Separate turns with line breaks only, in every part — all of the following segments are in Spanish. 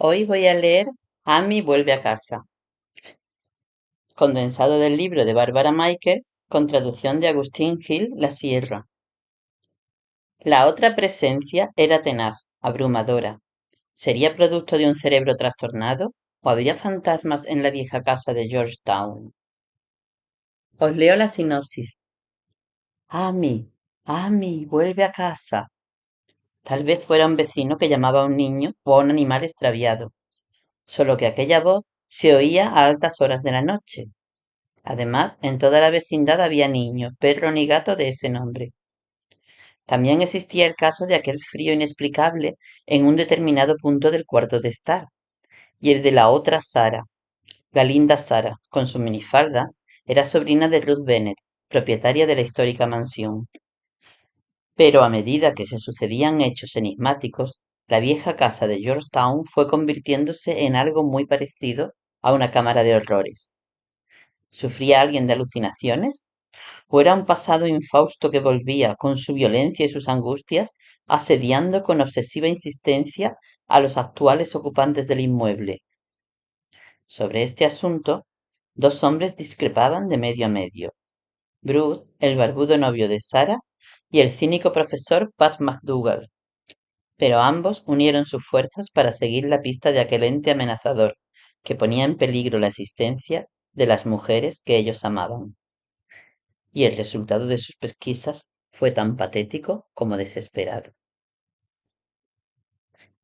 Hoy voy a leer Amy vuelve a casa, condensado del libro de Bárbara Máiquez, con traducción de Agustín Gil La Sierra. La otra presencia era tenaz, abrumadora. ¿Sería producto de un cerebro trastornado o habría fantasmas en la vieja casa de Georgetown? Os leo la sinopsis. Amy, vuelve a casa. Tal vez fuera un vecino que llamaba a un niño o a un animal extraviado, solo que aquella voz se oía a altas horas de la noche. Además, en toda la vecindad había niño, perro ni gato de ese nombre. También existía el caso de aquel frío inexplicable en un determinado punto del cuarto de estar, y el de la otra Sara, la linda Sara, con su minifalda, era sobrina de Ruth Bennett, propietaria de la histórica mansión. Pero a medida que se sucedían hechos enigmáticos, la vieja casa de Georgetown fue convirtiéndose en algo muy parecido a una cámara de horrores. ¿Sufría alguien de alucinaciones? ¿O era un pasado infausto que volvía, con su violencia y sus angustias, asediando con obsesiva insistencia a los actuales ocupantes del inmueble? Sobre este asunto, dos hombres discrepaban de medio a medio. Bruce, el barbudo novio de Sarah, y el cínico profesor Pat McDougall. Pero ambos unieron sus fuerzas para seguir la pista de aquel ente amenazador, que ponía en peligro la existencia de las mujeres que ellos amaban. Y el resultado de sus pesquisas fue tan patético como desesperado.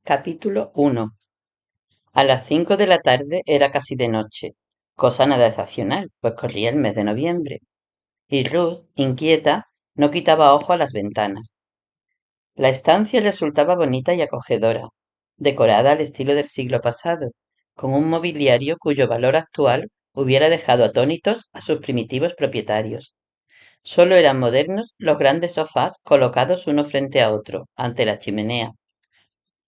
Capítulo 1. A las 5 de la tarde era casi de noche, cosa nada excepcional, pues corría el mes de noviembre, y Ruth, inquieta, no quitaba ojo a las ventanas. La estancia resultaba bonita y acogedora, decorada al estilo del siglo pasado, con un mobiliario cuyo valor actual hubiera dejado atónitos a sus primitivos propietarios. Solo eran modernos los grandes sofás colocados uno frente a otro, ante la chimenea.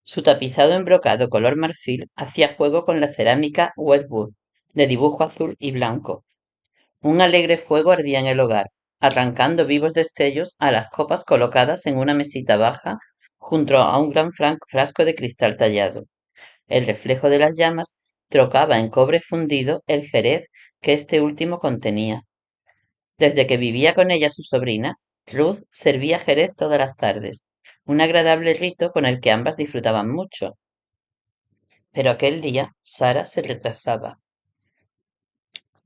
Su tapizado en brocado color marfil hacía juego con la cerámica Wedgwood, de dibujo azul y blanco. Un alegre fuego ardía en el hogar, arrancando vivos destellos a las copas colocadas en una mesita baja junto a un gran frasco de cristal tallado. El reflejo de las llamas trocaba en cobre fundido el jerez que este último contenía. Desde que vivía con ella su sobrina, Ruth servía jerez todas las tardes, un agradable rito con el que ambas disfrutaban mucho. Pero aquel día Sara se retrasaba.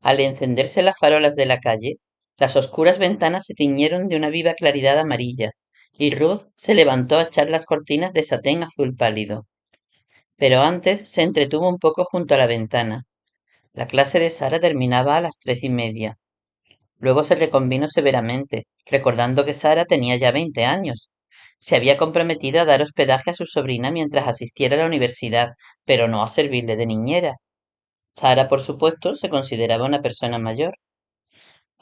Al encenderse las farolas de la calle, las oscuras ventanas se tiñeron de una viva claridad amarilla, y Ruth se levantó a echar las cortinas de satén azul pálido. Pero antes se entretuvo un poco junto a la ventana. La clase de Sara terminaba a las 3:30. Luego se reconvino severamente, recordando que Sara tenía ya 20 años. Se había comprometido a dar hospedaje a su sobrina mientras asistiera a la universidad, pero no a servirle de niñera. Sara, por supuesto, se consideraba una persona mayor.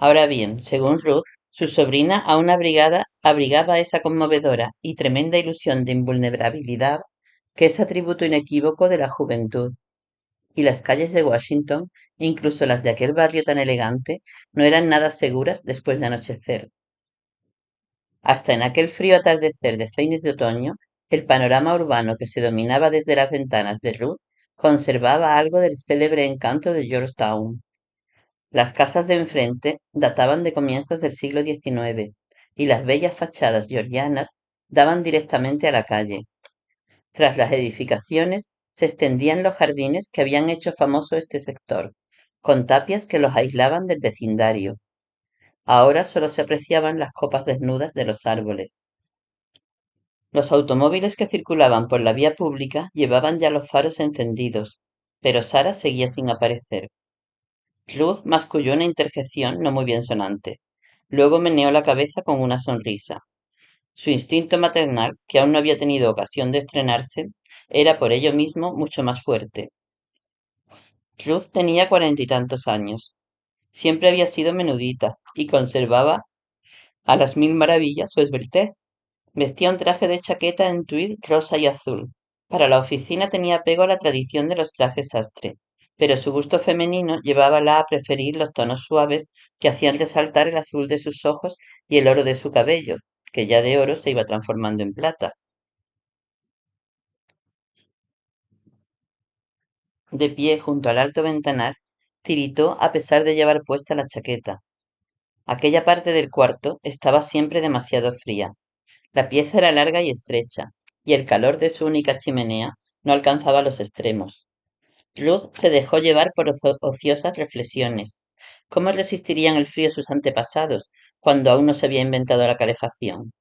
Ahora bien, según Ruth, su sobrina aún abrigaba esa conmovedora y tremenda ilusión de invulnerabilidad que es atributo inequívoco de la juventud. Y las calles de Washington, incluso las de aquel barrio tan elegante, no eran nada seguras después de anochecer. Hasta en aquel frío atardecer de fines de otoño, el panorama urbano que se dominaba desde las ventanas de Ruth conservaba algo del célebre encanto de Georgetown. Las casas de enfrente databan de comienzos del siglo XIX y las bellas fachadas georgianas daban directamente a la calle. Tras las edificaciones se extendían los jardines que habían hecho famoso este sector, con tapias que los aislaban del vecindario. Ahora solo se apreciaban las copas desnudas de los árboles. Los automóviles que circulaban por la vía pública llevaban ya los faros encendidos, pero Sara seguía sin aparecer. Ruth masculló una interjección no muy bien sonante. Luego meneó la cabeza con una sonrisa. Su instinto maternal, que aún no había tenido ocasión de estrenarse, era por ello mismo mucho más fuerte. Ruth tenía 40 y tantos años. Siempre había sido menudita y conservaba a las mil maravillas su esbeltez. Vestía un traje de chaqueta en tuil rosa y azul. Para la oficina tenía apego a la tradición de los trajes sastre, pero su gusto femenino llevábala a preferir los tonos suaves que hacían resaltar el azul de sus ojos y el oro de su cabello, que ya de oro se iba transformando en plata. De pie junto al alto ventanal, tiritó a pesar de llevar puesta la chaqueta. Aquella parte del cuarto estaba siempre demasiado fría. La pieza era larga y estrecha, y el calor de su única chimenea no alcanzaba los extremos. Ruth se dejó llevar por ociosas reflexiones. ¿Cómo resistirían el frío sus antepasados cuando aún no se había inventado la calefacción?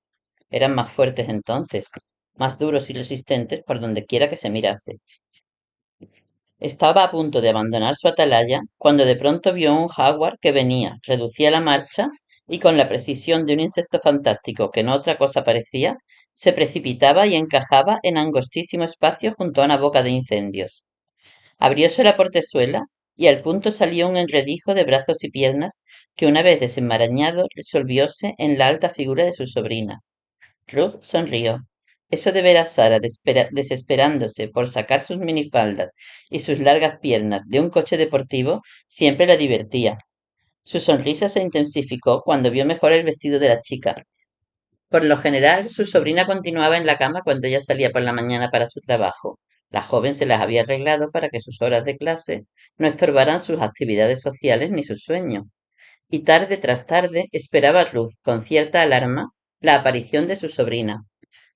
Eran más fuertes entonces, más duros y resistentes por donde quiera que se mirase. Estaba a punto de abandonar su atalaya cuando de pronto vio un jaguar que venía, reducía la marcha y con la precisión de un insecto fantástico que no otra cosa parecía, se precipitaba y encajaba en angostísimo espacio junto a una boca de incendios. Abrióse la portezuela y al punto salió un enredijo de brazos y piernas que una vez desenmarañado resolvióse en la alta figura de su sobrina. Ruth sonrió. Eso de ver a Sara desesperándose por sacar sus minifaldas y sus largas piernas de un coche deportivo siempre la divertía. Su sonrisa se intensificó cuando vio mejor el vestido de la chica. Por lo general, su sobrina continuaba en la cama cuando ella salía por la mañana para su trabajo. La joven se las había arreglado para que sus horas de clase no estorbaran sus actividades sociales ni su sueño. Y tarde tras tarde esperaba Ruth con cierta alarma la aparición de su sobrina.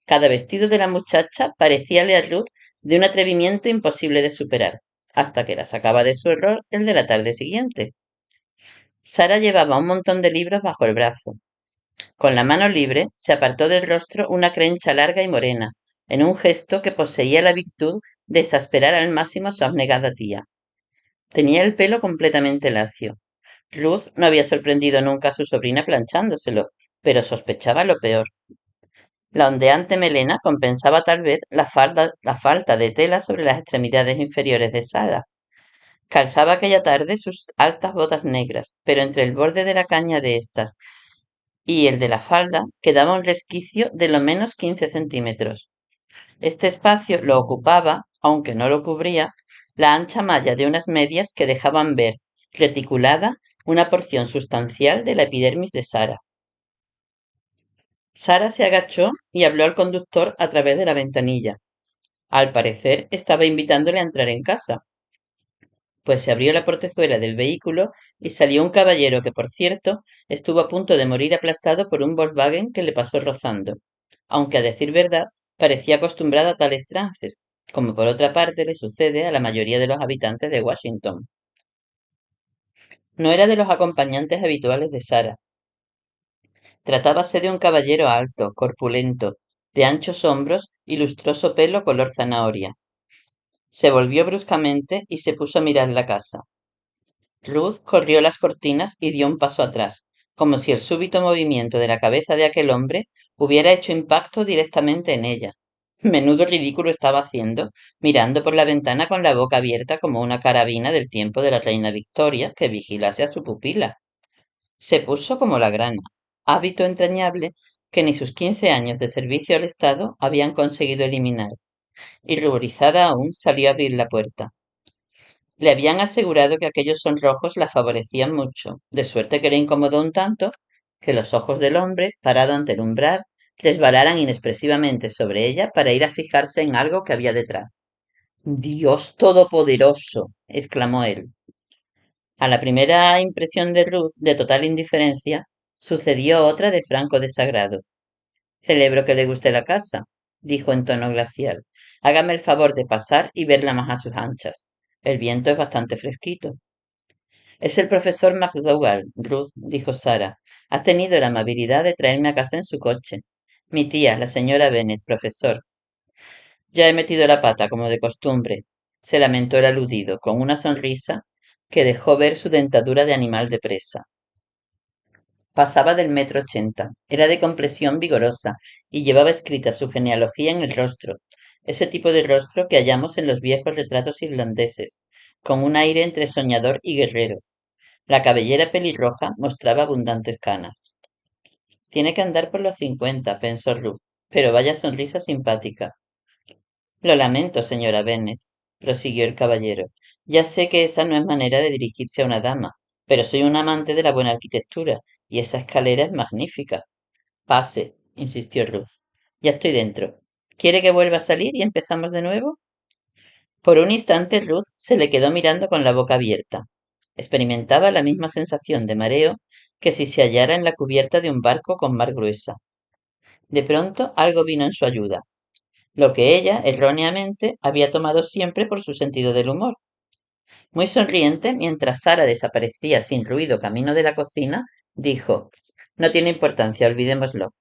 Cada vestido de la muchacha parecíale a Ruth de un atrevimiento imposible de superar, hasta que la sacaba de su error el de la tarde siguiente. Sara llevaba un montón de libros bajo el brazo. Con la mano libre se apartó del rostro una crencha larga y morena, en un gesto que poseía la virtud de exasperar al máximo a su abnegada tía. Tenía el pelo completamente lacio. Ruth no había sorprendido nunca a su sobrina planchándoselo, pero sospechaba lo peor. La ondeante melena compensaba tal vez la falta de tela sobre las extremidades inferiores de Sara. Calzaba aquella tarde sus altas botas negras, pero entre el borde de la caña de estas y el de la falda quedaba un resquicio de lo menos 15 centímetros. Este espacio lo ocupaba, aunque no lo cubría, la ancha malla de unas medias que dejaban ver, reticulada, una porción sustancial de la epidermis de Sara. Sara se agachó y habló al conductor a través de la ventanilla. Al parecer estaba invitándole a entrar en casa, pues se abrió la portezuela del vehículo y salió un caballero que, por cierto, estuvo a punto de morir aplastado por un Volkswagen que le pasó rozando, aunque a decir verdad parecía acostumbrado a tales trances, como por otra parte le sucede a la mayoría de los habitantes de Washington. No era de los acompañantes habituales de Sara. Tratábase de un caballero alto, corpulento, de anchos hombros y lustroso pelo color zanahoria. Se volvió bruscamente y se puso a mirar la casa. Ruth corrió las cortinas y dio un paso atrás, como si el súbito movimiento de la cabeza de aquel hombre hubiera hecho impacto directamente en ella. Menudo ridículo estaba haciendo, mirando por la ventana con la boca abierta como una carabina del tiempo de la reina Victoria que vigilase a su pupila. Se puso como la grana, hábito entrañable que ni sus 15 años de servicio al Estado habían conseguido eliminar, y ruborizada aún salió a abrir la puerta. Le habían asegurado que aquellos sonrojos la favorecían mucho, de suerte que le incomodó un tanto que los ojos del hombre, parado ante el umbral, resbalaran inexpresivamente sobre ella para ir a fijarse en algo que había detrás. Dios todopoderoso, exclamó él. A la primera impresión de Ruth de total indiferencia, sucedió otra de franco desagrado. Celebro que le guste la casa, dijo en tono glacial. Hágame el favor de pasar y verla más a sus anchas. El viento es bastante fresquito. Es el profesor McDougall, Ruth, dijo Sara. Ha tenido la amabilidad de traerme a casa en su coche. Mi tía, la señora Bennet, profesor. Ya he metido la pata, como de costumbre, se lamentó el aludido, con una sonrisa que dejó ver su dentadura de animal de presa. Pasaba del 1,80 m, era de complexión vigorosa y llevaba escrita su genealogía en el rostro, ese tipo de rostro que hallamos en los viejos retratos irlandeses, con un aire entre soñador y guerrero. La cabellera pelirroja mostraba abundantes canas. Tiene que andar por los 50, pensó Ruth, pero vaya sonrisa simpática. Lo lamento, señora Bennet, prosiguió el caballero. Ya sé que esa no es manera de dirigirse a una dama, pero soy un amante de la buena arquitectura, y esa escalera es magnífica. Pase, insistió Ruth. Ya estoy dentro. ¿Quiere que vuelva a salir y empezamos de nuevo? Por un instante Ruth se le quedó mirando con la boca abierta. Experimentaba la misma sensación de mareo que si se hallara en la cubierta de un barco con mar gruesa. De pronto algo vino en su ayuda, lo que ella, erróneamente, había tomado siempre por su sentido del humor. Muy sonriente, mientras Sara desaparecía sin ruido camino de la cocina, dijo: No tiene importancia, olvidémoslo.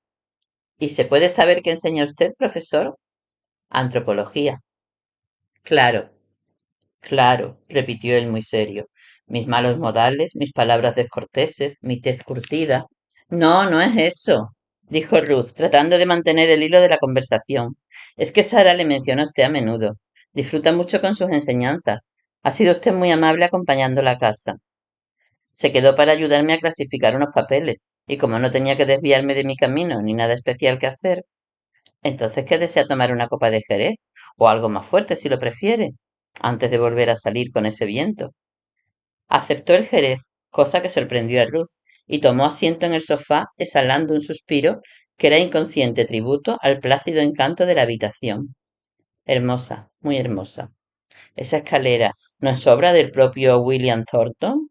¿Y se puede saber qué enseña usted, profesor? Antropología. Claro, claro, repitió él muy serio. Mis malos modales, mis palabras descorteses, mi tez curtida. No, no es eso, dijo Ruth, tratando de mantener el hilo de la conversación. Es que Sara le menciona a usted a menudo. Disfruta mucho con sus enseñanzas. Ha sido usted muy amable acompañándola a casa. Se quedó para ayudarme a clasificar unos papeles, y como no tenía que desviarme de mi camino ni nada especial que hacer, entonces ¿qué desea tomar una copa de Jerez? O algo más fuerte si lo prefiere, antes de volver a salir con ese viento. Aceptó el Jerez, cosa que sorprendió a Ruth, y tomó asiento en el sofá, exhalando un suspiro que era inconsciente tributo al plácido encanto de la habitación. Hermosa, muy hermosa. Esa escalera, ¿no es obra del propio William Thornton?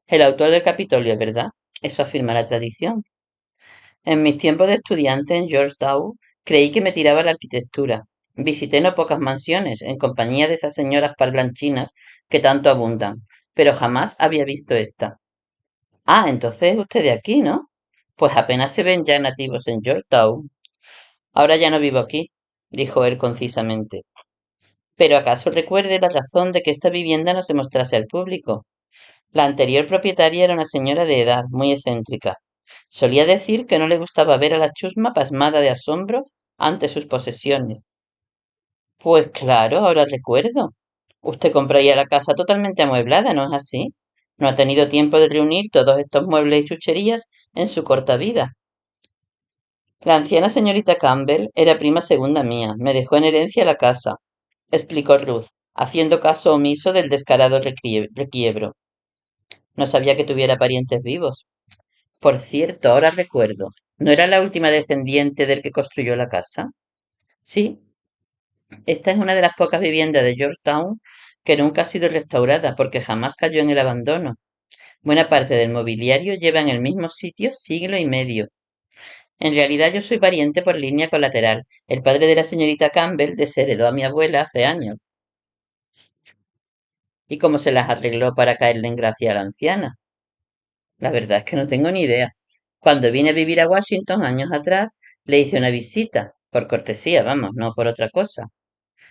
El autor del Capitolio, ¿verdad? Eso afirma la tradición. En mis tiempos de estudiante en Georgetown creí que me tiraba la arquitectura. Visité no pocas mansiones en compañía de esas señoras parlanchinas que tanto abundan, pero jamás había visto esta. Ah, entonces usted de aquí, ¿no? Pues apenas se ven ya nativos en Georgetown. Ahora ya no vivo aquí, dijo él concisamente. Pero ¿acaso recuerde la razón de que esta vivienda no se mostrase al público? La anterior propietaria era una señora de edad, muy excéntrica. Solía decir que no le gustaba ver a la chusma pasmada de asombro ante sus posesiones. Pues claro, ahora recuerdo. Usted compraría la casa totalmente amueblada, ¿no es así? No ha tenido tiempo de reunir todos estos muebles y chucherías en su corta vida. La anciana señorita Campbell era prima segunda mía. Me dejó en herencia la casa, explicó Ruth, haciendo caso omiso del descarado requiebro. No sabía que tuviera parientes vivos. Por cierto, ahora recuerdo, ¿no era la última descendiente del que construyó la casa? Sí, esta es una de las pocas viviendas de Georgetown que nunca ha sido restaurada porque jamás cayó en el abandono. Buena parte del mobiliario lleva en el mismo sitio siglo y medio. En realidad yo soy pariente por línea colateral. El padre de la señorita Campbell desheredó a mi abuela hace años. ¿Y cómo se las arregló para caerle en gracia a la anciana? La verdad es que no tengo ni idea. Cuando vine a vivir a Washington años atrás, le hice una visita, por cortesía, vamos, no por otra cosa.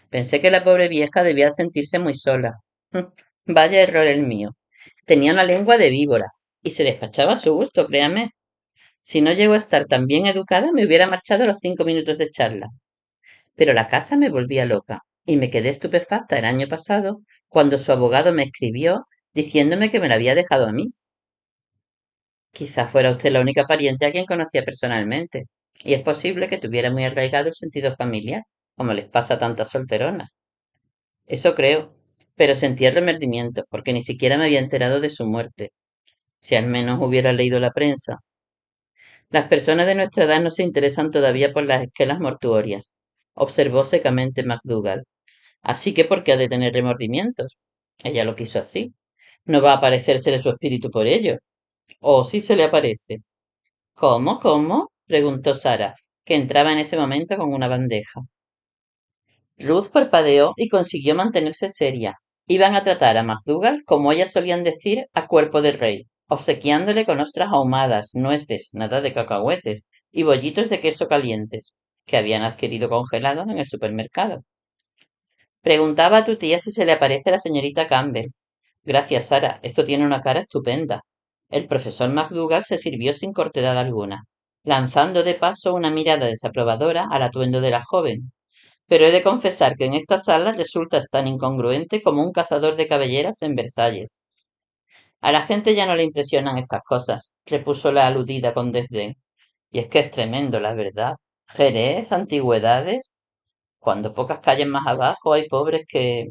Pensé que la pobre vieja debía sentirse muy sola. Vaya error el mío. Tenía una lengua de víbora y se despachaba a su gusto, créame. Si no llego a estar tan bien educada, me hubiera marchado a los 5 minutos de charla. Pero la casa me volvía loca y me quedé estupefacta el año pasado cuando su abogado me escribió diciéndome que me la había dejado a mí. Quizá fuera usted la única pariente a quien conocía personalmente, y es posible que tuviera muy arraigado el sentido familiar, como les pasa a tantas solteronas. Eso creo, pero sentía remordimiento, porque ni siquiera me había enterado de su muerte. Si al menos hubiera leído la prensa. Las personas de nuestra edad no se interesan todavía por las esquelas mortuorias, observó secamente MacDougall. Así que, ¿por qué ha de tener remordimientos? Ella lo quiso así. No va a aparecérsele su espíritu por ello. O sí se le aparece. ¿Cómo? ¿Cómo? Preguntó Sara, que entraba en ese momento con una bandeja. Ruth parpadeó y consiguió mantenerse seria. Iban a tratar a MacDougall, como ellas solían decir, a cuerpo de rey, obsequiándole con ostras ahumadas, nueces, nada de cacahuetes y bollitos de queso calientes, que habían adquirido congelados en el supermercado. Preguntaba a tu tía si se le aparece la señorita Campbell. Gracias, Sara. Esto tiene una cara estupenda. El profesor MacDougall se sirvió sin cortedad alguna, lanzando de paso una mirada desaprobadora al atuendo de la joven. Pero he de confesar que en esta sala resultas tan incongruente como un cazador de cabelleras en Versalles. A la gente ya no le impresionan estas cosas, repuso la aludida con desdén. Y es que es tremendo, la verdad. Jerez, antigüedades, cuando pocas calles más abajo hay pobres que...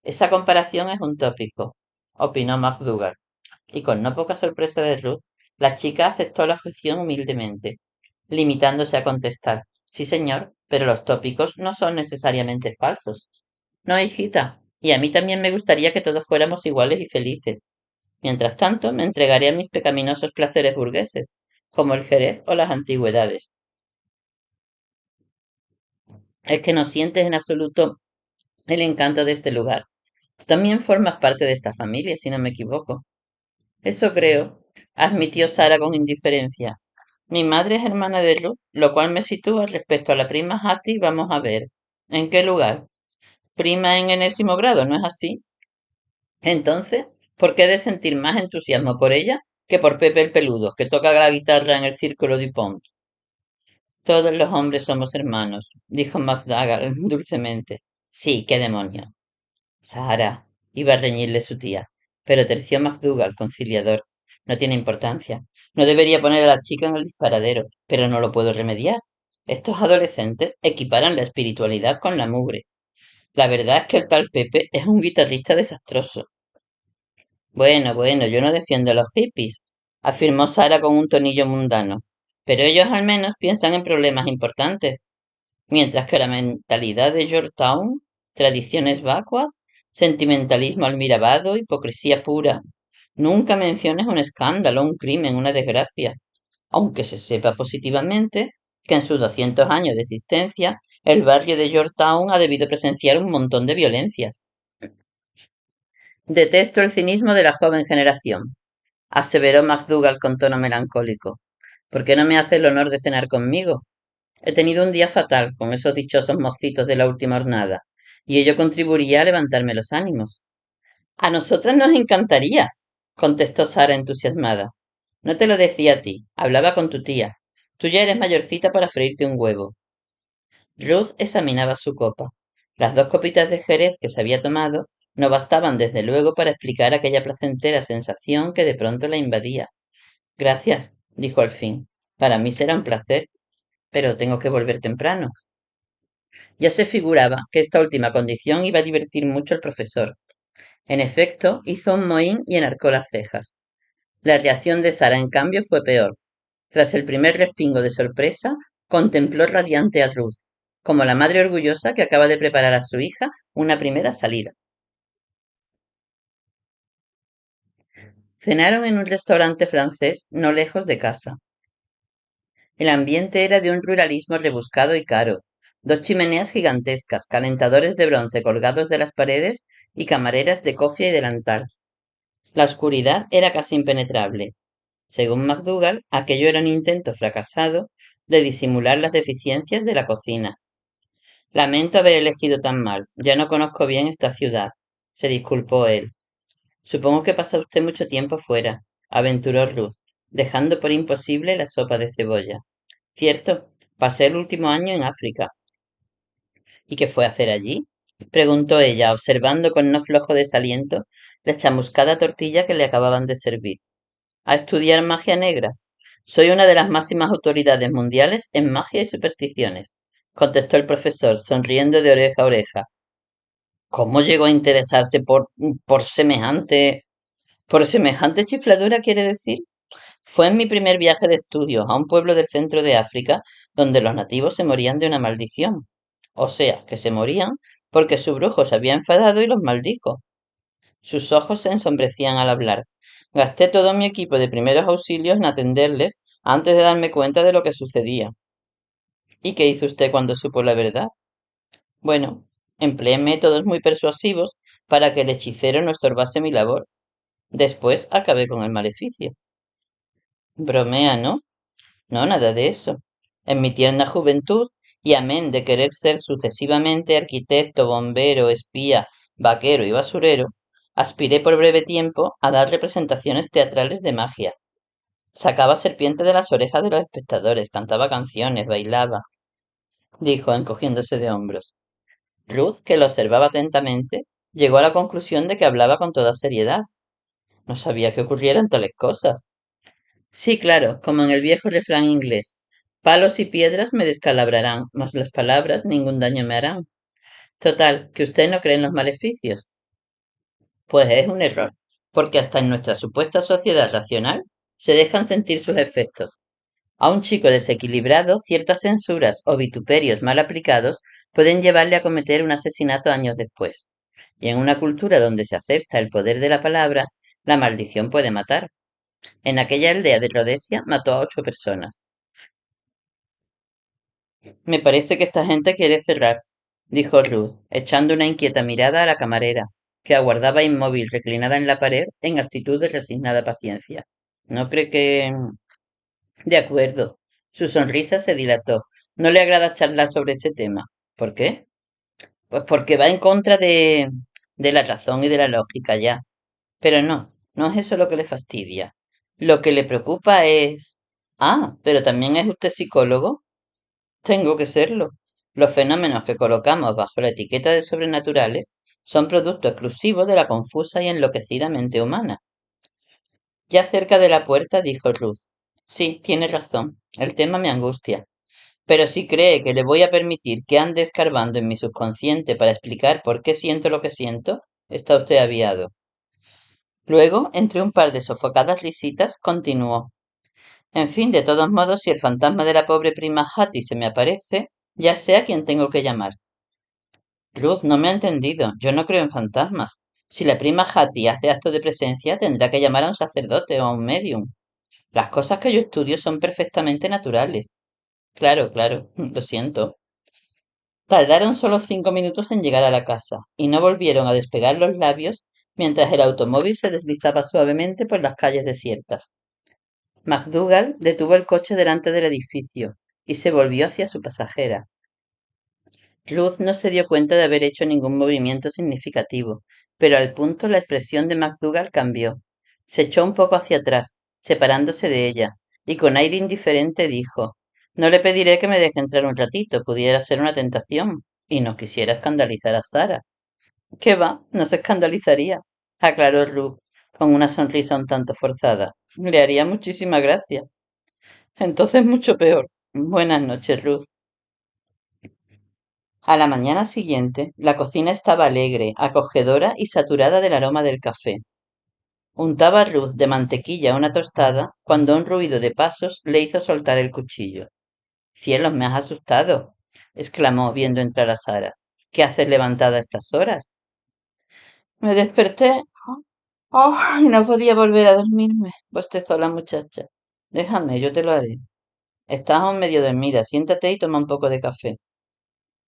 Esa comparación es un tópico, opinó MacDougall, y con no poca sorpresa de Ruth, la chica aceptó la objeción humildemente, limitándose a contestar, sí señor, pero los tópicos no son necesariamente falsos. No, hijita, y a mí también me gustaría que todos fuéramos iguales y felices. Mientras tanto, me entregaré a mis pecaminosos placeres burgueses, como el Jerez o las antigüedades. Es que no sientes en absoluto el encanto de este lugar. Tú también formas parte de esta familia, si no me equivoco. Eso creo, admitió Sara con indiferencia. Mi madre es hermana de Ruth, lo cual me sitúa respecto a la prima Hattie, vamos a ver. ¿En qué lugar? Prima en enésimo grado, ¿no es así? Entonces, ¿por qué he de sentir más entusiasmo por ella que por Pepe el Peludo, que toca la guitarra en el Círculo Dupont? Todos los hombres somos hermanos, dijo McDougall dulcemente. Sí, qué demonio. Sara, iba a reñirle su tía, pero terció McDougall, conciliador. No tiene importancia. No debería poner a la chica en el disparadero, pero no lo puedo remediar. Estos adolescentes equiparan la espiritualidad con la mugre. La verdad es que el tal Pepe es un guitarrista desastroso. Bueno, bueno, yo no defiendo a los hippies, afirmó Sara con un tonillo mundano, pero ellos al menos piensan en problemas importantes, mientras que la mentalidad de Georgetown, tradiciones vacuas, sentimentalismo almirabado, hipocresía pura. Nunca menciones un escándalo, un crimen, una desgracia, aunque se sepa positivamente que en sus 200 años de existencia el barrio de Georgetown ha debido presenciar un montón de violencias. Detesto el cinismo de la joven generación, aseveró MacDougall con tono melancólico. ¿Por qué no me hace el honor de cenar conmigo? He tenido un día fatal con esos dichosos mocitos de la última jornada, y ello contribuiría a levantarme los ánimos. A nosotras nos encantaría, contestó Sara entusiasmada. No te lo decía a ti, hablaba con tu tía. Tú ya eres mayorcita para freírte un huevo. Ruth examinaba su copa. Las dos copitas de Jerez que se había tomado no bastaban desde luego para explicar aquella placentera sensación que de pronto la invadía. Gracias, dijo al fin. Para mí será un placer, pero tengo que volver temprano. Ya se figuraba que esta última condición iba a divertir mucho al profesor. En efecto, hizo un mohín y enarcó las cejas. La reacción de Sara, en cambio, fue peor. Tras el primer respingo de sorpresa, contempló radiante a Ruth, como la madre orgullosa que acaba de preparar a su hija una primera salida. Cenaron en un restaurante francés no lejos de casa. El ambiente era de un ruralismo rebuscado y caro. Dos chimeneas gigantescas, calentadores de bronce colgados de las paredes y camareras de cofia y delantal. La oscuridad era casi impenetrable. Según MacDougall, aquello era un intento fracasado de disimular las deficiencias de la cocina. Lamento haber elegido tan mal. Ya no conozco bien esta ciudad, se disculpó él. Supongo que pasa usted mucho tiempo fuera, aventuró Ruth, dejando por imposible la sopa de cebolla. Cierto, pasé el último año en África. ¿Y qué fue a hacer allí? Preguntó ella, observando con no flojo desaliento la chamuscada tortilla que le acababan de servir. A estudiar magia negra. Soy una de las máximas autoridades mundiales en magia y supersticiones, contestó el profesor, sonriendo de oreja a oreja. ¿Cómo llegó a interesarse por semejante chifladura, quiere decir? Fue en mi primer viaje de estudios a un pueblo del centro de África donde los nativos se morían de una maldición. O sea, que se morían porque su brujo se había enfadado y los maldijo. Sus ojos se ensombrecían al hablar. Gasté todo mi equipo de primeros auxilios en atenderles antes de darme cuenta de lo que sucedía. ¿Y qué hizo usted cuando supo la verdad? Bueno, empleé métodos muy persuasivos para que el hechicero no estorbase mi labor. Después acabé con el maleficio. Bromea, ¿no? No, nada de eso. En mi tierna juventud, y amén de querer ser sucesivamente arquitecto, bombero, espía, vaquero y basurero, aspiré por breve tiempo a dar representaciones teatrales de magia. Sacaba serpientes de las orejas de los espectadores, cantaba canciones, bailaba, dijo, encogiéndose de hombros. Ruth, que lo observaba atentamente, llegó a la conclusión de que hablaba con toda seriedad. No sabía que ocurrieran tales cosas. Sí, claro, como en el viejo refrán inglés. Palos y piedras me descalabrarán, mas las palabras ningún daño me harán. Total, que usted no cree en los maleficios. Pues es un error, porque hasta en nuestra supuesta sociedad racional se dejan sentir sus efectos. A un chico desequilibrado, ciertas censuras o vituperios mal aplicados pueden llevarle a cometer un asesinato años después. Y en una cultura donde se acepta el poder de la palabra, la maldición puede matar. En aquella aldea de Rhodesia mató a 8 personas. Me parece que esta gente quiere cerrar, dijo Ruth, echando una inquieta mirada a la camarera, que aguardaba inmóvil reclinada en la pared en actitud de resignada paciencia. ¿No cree que... De acuerdo. Su sonrisa se dilató. No le agrada charlar sobre ese tema. ¿Por qué? Pues porque va en contra de la razón y de la lógica ya. Pero no, no es eso lo que le fastidia. Lo que le preocupa es... Ah, pero también es usted psicólogo. Tengo que serlo. Los fenómenos que colocamos bajo la etiqueta de sobrenaturales son producto exclusivo de la confusa y enloquecida mente humana. Ya cerca de la puerta dijo Ruth. Sí, tiene razón. El tema me angustia. Pero si cree que le voy a permitir que ande escarbando en mi subconsciente para explicar por qué siento lo que siento, está usted aviado. Luego, entre un par de sofocadas risitas, continuó. En fin, de todos modos, si el fantasma de la pobre prima Hattie se me aparece, ya sé a quién tengo que llamar. Ruth, no me ha entendido. Yo no creo en fantasmas. Si la prima Hattie hace acto de presencia, tendrá que llamar a un sacerdote o a un medium. Las cosas que yo estudio son perfectamente naturales. Claro, claro, lo siento. Tardaron solo 5 minutos en llegar a la casa, y no volvieron a despegar los labios mientras el automóvil se deslizaba suavemente por las calles desiertas. MacDougall detuvo el coche delante del edificio y se volvió hacia su pasajera. Ruth no se dio cuenta de haber hecho ningún movimiento significativo, pero al punto la expresión de MacDougall cambió. Se echó un poco hacia atrás, separándose de ella, y con aire indiferente dijo, no le pediré que me deje entrar un ratito, pudiera ser una tentación, y no quisiera escandalizar a Sara. ¿Qué va? No se escandalizaría, aclaró Ruth, con una sonrisa un tanto forzada. Le haría muchísima gracia. Entonces mucho peor. Buenas noches, Ruth. A la mañana siguiente, la cocina estaba alegre, acogedora y saturada del aroma del café. Untaba Ruth de mantequilla una tostada cuando un ruido de pasos le hizo soltar el cuchillo. Cielos, me has asustado, exclamó viendo entrar a Sara. ¿Qué haces levantada a estas horas? Me desperté. Oh, y no podía volver a dormirme, bostezó la muchacha. Déjame, yo te lo haré. Estás aún medio dormida, siéntate y toma un poco de café.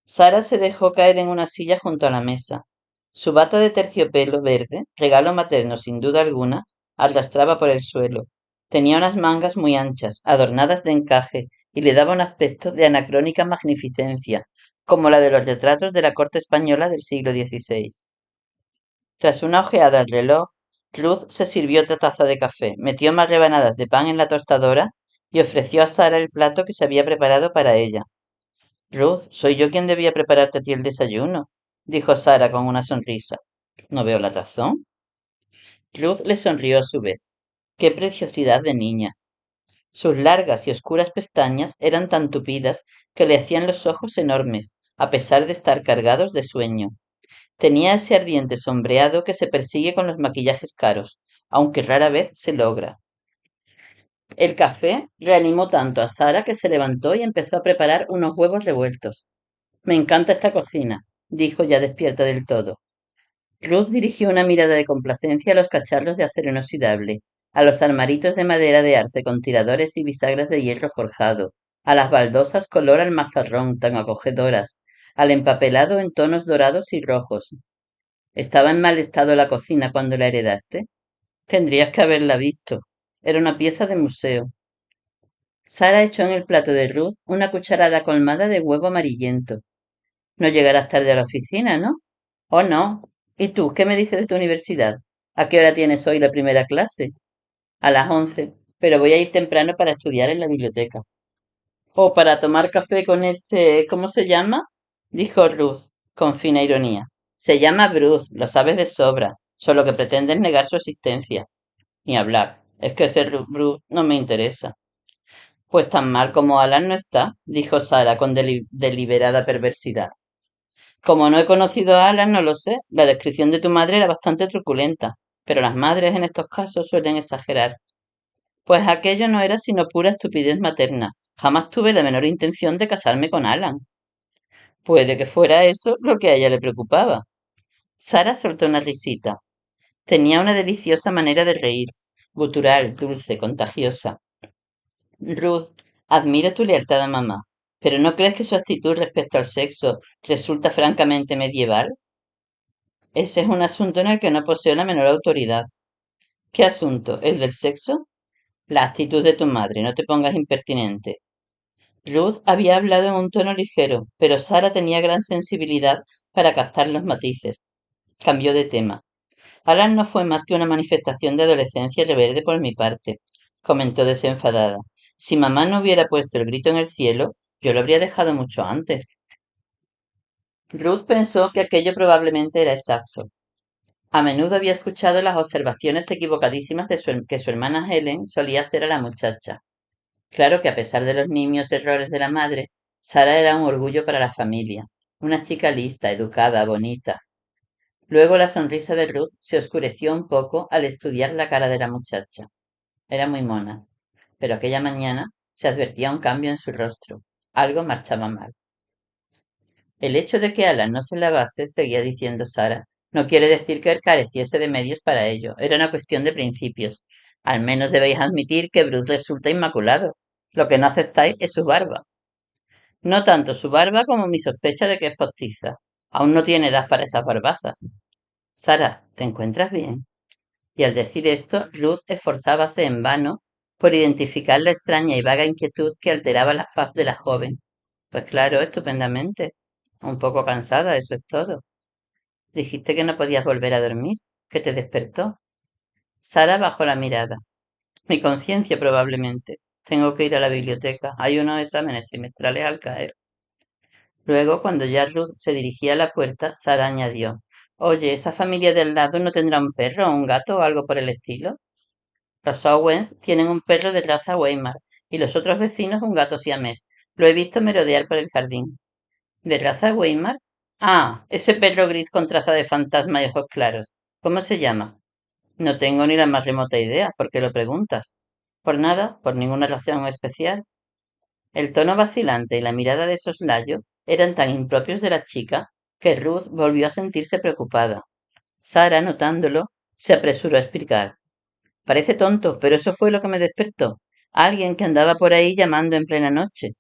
Sara se dejó caer en una silla junto a la mesa. Su bata de terciopelo verde, regalo materno sin duda alguna, arrastraba por el suelo. Tenía unas mangas muy anchas, adornadas de encaje, y le daba un aspecto de anacrónica magnificencia, como la de los retratos de la corte española del siglo XVI. Tras una ojeada al reloj, Ruth se sirvió otra taza de café, metió más rebanadas de pan en la tostadora y ofreció a Sara el plato que se había preparado para ella. Ruth, soy yo quien debía prepararte a ti el desayuno, dijo Sara con una sonrisa. No veo la razón. Ruth le sonrió a su vez. Qué preciosidad de niña. Sus largas y oscuras pestañas eran tan tupidas que le hacían los ojos enormes, a pesar de estar cargados de sueño. Tenía ese ardiente sombreado que se persigue con los maquillajes caros, aunque rara vez se logra. El café reanimó tanto a Sara que se levantó y empezó a preparar unos huevos revueltos. Me encanta esta cocina, dijo ya despierta del todo. Ruth dirigió una mirada de complacencia a los cacharros de acero inoxidable, a los armaritos de madera de arce con tiradores y bisagras de hierro forjado, a las baldosas color almazarrón tan acogedoras, al empapelado en tonos dorados y rojos. ¿Estaba en mal estado la cocina cuando la heredaste? Tendrías que haberla visto. Era una pieza de museo. Sara echó en el plato de Ruth una cucharada colmada de huevo amarillento. No llegarás tarde a la oficina, ¿no? Oh, no. ¿Y tú, qué me dices de tu universidad? ¿A qué hora tienes hoy la primera clase? A las 11. Pero voy a ir temprano para estudiar en la biblioteca. O para tomar café con ese... ¿Cómo se llama? Dijo Ruth, con fina ironía. Se llama Bruce, lo sabes de sobra, solo que pretendes negar su existencia. Ni hablar. Es que ese Bruce no me interesa. Pues tan mal como Alan no está, dijo Sara con deliberada perversidad. Como no he conocido a Alan, no lo sé. La descripción de tu madre era bastante truculenta, pero las madres en estos casos suelen exagerar. Pues aquello no era sino pura estupidez materna. Jamás tuve la menor intención de casarme con Alan. Puede que fuera eso lo que a ella le preocupaba. Sara soltó una risita. Tenía una deliciosa manera de reír, gutural, dulce, contagiosa. Ruth, admiro tu lealtad a mamá, pero ¿no crees que su actitud respecto al sexo resulta francamente medieval? Ese es un asunto en el que no poseo la menor autoridad. ¿Qué asunto? ¿El del sexo? La actitud de tu madre, no te pongas impertinente. Ruth había hablado en un tono ligero, pero Sara tenía gran sensibilidad para captar los matices. Cambió de tema. Alan no fue más que una manifestación de adolescencia rebelde por mi parte, comentó desenfadada. Si mamá no hubiera puesto el grito en el cielo, yo lo habría dejado mucho antes. Ruth pensó que aquello probablemente era exacto. A menudo había escuchado las observaciones equivocadísimas que su hermana Helen solía hacer a la muchacha. Claro que a pesar de los nimios errores de la madre, Sara era un orgullo para la familia, una chica lista, educada, bonita. Luego la sonrisa de Ruth se oscureció un poco al estudiar la cara de la muchacha. Era muy mona, pero aquella mañana se advertía un cambio en su rostro. Algo marchaba mal. El hecho de que Alan no se lavase, seguía diciendo Sara, no quiere decir que él careciese de medios para ello. Era una cuestión de principios. Al menos debéis admitir que Bruce resulta inmaculado. Lo que no aceptáis es su barba. No tanto su barba como mi sospecha de que es postiza. Aún no tiene edad para esas barbazas. Sara, ¿te encuentras bien? Y al decir esto, Ruth esforzábase en vano por identificar la extraña y vaga inquietud que alteraba la faz de la joven. Pues claro, estupendamente. Un poco cansada, eso es todo. Dijiste que no podías volver a dormir, que te despertó. Sara bajó la mirada. Mi conciencia probablemente. Tengo que ir a la biblioteca. Hay unos exámenes trimestrales al caer. Luego, cuando ya Ruth se dirigía a la puerta, Sara añadió, Oye, ¿esa familia del lado no tendrá un perro o un gato o algo por el estilo? Los Owens tienen un perro de raza Weimar y los otros vecinos un gato siamés. Lo he visto merodear por el jardín. ¿De raza Weimar? Ah, ese perro gris con traza de fantasma y ojos claros. ¿Cómo se llama? No tengo ni la más remota idea. ¿Por qué lo preguntas? Por nada, por ninguna razón especial. El tono vacilante y la mirada de soslayo eran tan impropios de la chica que Ruth volvió a sentirse preocupada. Sara, notándolo, se apresuró a explicar. Parece tonto, pero eso fue lo que me despertó. Alguien que andaba por ahí llamando en plena noche.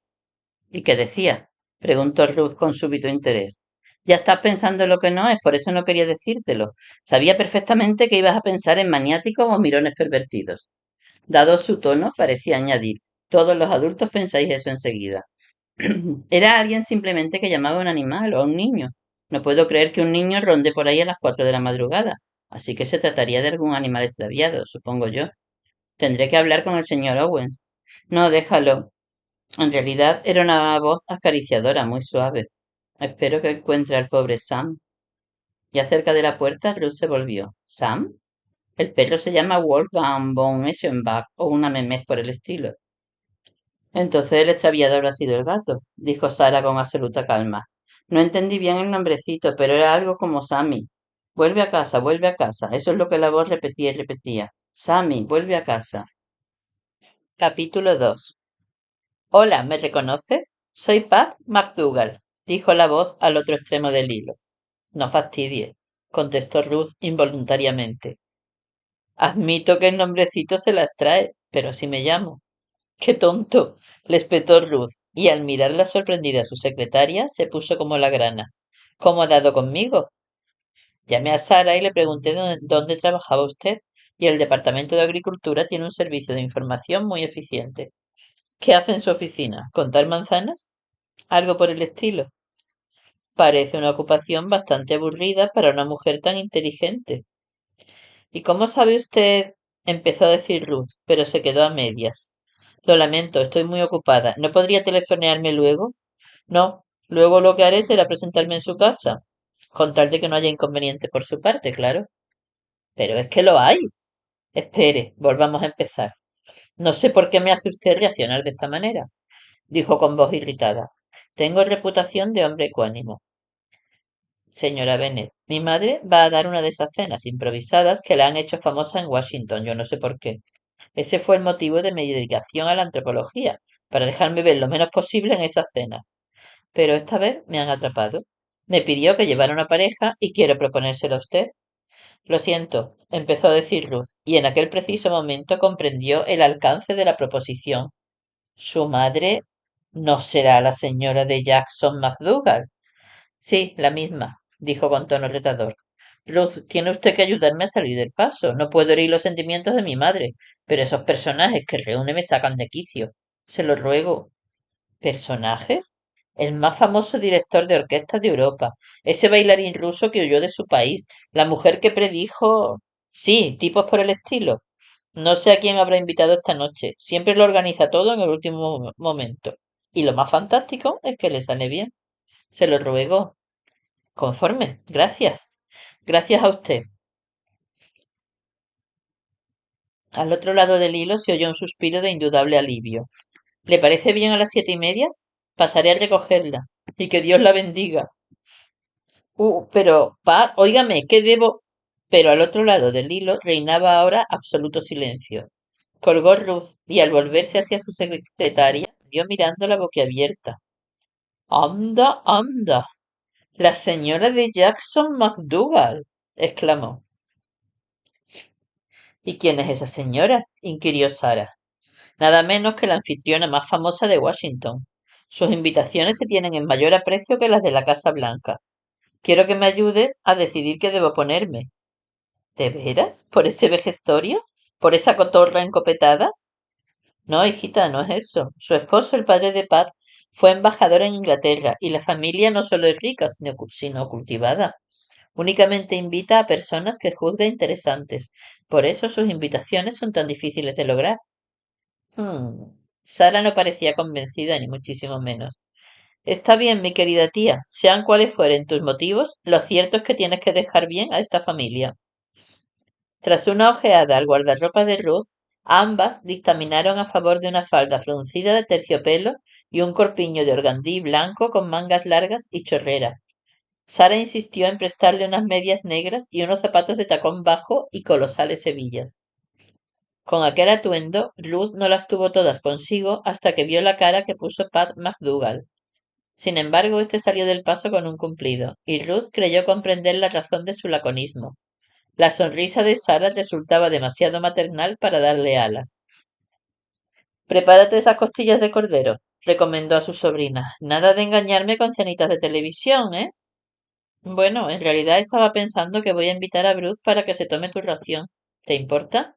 ¿Y qué decía? Preguntó Ruth con súbito interés. Ya estás pensando lo que no es, por eso no quería decírtelo. Sabía perfectamente que ibas a pensar en maniáticos o mirones pervertidos. Dado su tono, parecía añadir, todos los adultos pensáis eso enseguida. Era alguien simplemente que llamaba a un animal o a un niño. No puedo creer que un niño ronde por ahí a las 4 de la madrugada. Así que se trataría de algún animal extraviado, supongo yo. Tendré que hablar con el señor Owen. No, déjalo. En realidad era una voz acariciadora, muy suave. Espero que encuentre al pobre Sam. Ya cerca de la puerta, Ruth se volvió. ¿Sam? El perro se llama Wolfgang von Eschenbach o una memez por el estilo. Entonces el extraviado habrá sido el gato, dijo Sara con absoluta calma. No entendí bien el nombrecito, pero era algo como Sammy. Vuelve a casa, vuelve a casa. Eso es lo que la voz repetía y repetía. Sammy, vuelve a casa. Capítulo 2. Hola, ¿me reconoce? Soy Pat McDougall, dijo la voz al otro extremo del hilo. No fastidie, contestó Ruth involuntariamente. Admito que el nombrecito se las trae, pero así me llamo. ¡Qué tonto! Le espetó Ruth, y al mirarla sorprendida a su secretaria, se puso como la grana. ¿Cómo ha dado conmigo? Llamé a Sara y le pregunté dónde trabajaba usted, y el Departamento de Agricultura tiene un servicio de información muy eficiente. ¿Qué hace en su oficina? ¿Contar manzanas? Algo por el estilo. Parece una ocupación bastante aburrida para una mujer tan inteligente. ¿Y cómo sabe usted? Empezó a decir Ruth, pero se quedó a medias. Lo lamento, estoy muy ocupada. ¿No podría telefonearme luego? No. Luego lo que haré será presentarme en su casa. Con tal de que no haya inconveniente por su parte, claro. Pero es que lo hay. Espere, volvamos a empezar. No sé por qué me hace usted reaccionar de esta manera, dijo con voz irritada. Tengo reputación de hombre ecuánimo. Señora Bennet, mi madre va a dar una de esas cenas improvisadas que la han hecho famosa en Washington, yo no sé por qué. Ese fue el motivo de mi dedicación a la antropología, para dejarme ver lo menos posible en esas cenas. pero esta vez me han atrapado. Me pidió que llevara una pareja y quiero proponérselo a usted. Lo siento, empezó a decir Ruth, y en aquel preciso momento comprendió el alcance de la proposición. Su madre no será la señora de Jackson McDougall. Sí, la misma, dijo con tono retador. Ruth, tiene usted que ayudarme a salir del paso. No puedo herir los sentimientos de mi madre, pero esos personajes que reúne me sacan de quicio. Se lo ruego. ¿Personajes? El más famoso director de orquesta de Europa, ese bailarín ruso que huyó de su país, la mujer que predijo... Sí, tipos por el estilo. No sé a quién habrá invitado esta noche. Siempre lo organiza todo en el último momento. Y lo más fantástico es que le sale bien. Se lo ruego. Conforme. Gracias. Gracias a usted. Al otro lado del hilo se oyó un suspiro de indudable alivio. ¿Le parece bien a las 7:30? Pasaré a recogerla. Y que Dios la bendiga. Pero, óigame, ¿qué debo? Pero al otro lado del hilo reinaba ahora absoluto silencio. Colgó Ruth y al volverse hacia su secretaria, dio mirándola boquiabierta. Anda, anda. La señora de Jackson McDougall, exclamó. ¿Y quién es esa señora? Inquirió Sara. Nada menos que la anfitriona más famosa de Washington. Sus invitaciones se tienen en mayor aprecio que las de la Casa Blanca. Quiero que me ayude a decidir qué debo ponerme. ¿De veras? ¿Por ese vejestorio? ¿Por esa cotorra encopetada? No, hijita, no es eso. Su esposo, el padre de Pat, fue embajador en Inglaterra y la familia no solo es rica, sino cultivada. Únicamente invita a personas que juzga interesantes. Por eso sus invitaciones son tan difíciles de lograr. Sara no parecía convencida, ni muchísimo menos. Está bien, mi querida tía. Sean cuales fueren tus motivos, lo cierto es que tienes que dejar bien a esta familia. Tras una ojeada al guardarropa de Ruth, ambas dictaminaron a favor de una falda fruncida de terciopelo y un corpiño de organdí blanco con mangas largas y chorrera. Sara insistió en prestarle unas medias negras y unos zapatos de tacón bajo y colosales hebillas. Con aquel atuendo, Ruth no las tuvo todas consigo hasta que vio la cara que puso Pat McDougall. Sin embargo, este salió del paso con un cumplido, y Ruth creyó comprender la razón de su laconismo. La sonrisa de Sara resultaba demasiado maternal para darle alas. Prepárate esas costillas de cordero, recomendó a su sobrina. Nada de engañarme con cenitas de televisión, ¿eh? Bueno, en realidad estaba pensando que voy a invitar a Ruth para que se tome tu ración. ¿Te importa?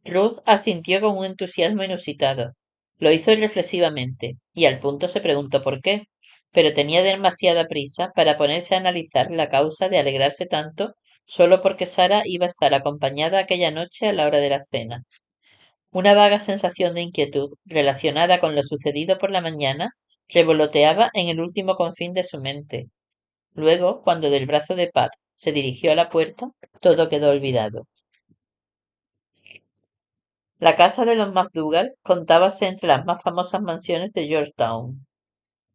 Ruth asintió con un entusiasmo inusitado. Lo hizo irreflexivamente, y al punto se preguntó por qué, pero tenía demasiada prisa para ponerse a analizar la causa de alegrarse tanto solo porque Sara iba a estar acompañada aquella noche a la hora de la cena. Una vaga sensación de inquietud, relacionada con lo sucedido por la mañana, revoloteaba en el último confín de su mente. Luego, cuando del brazo de Pat se dirigió a la puerta, todo quedó olvidado. La casa de los McDougall contábase entre las más famosas mansiones de Georgetown.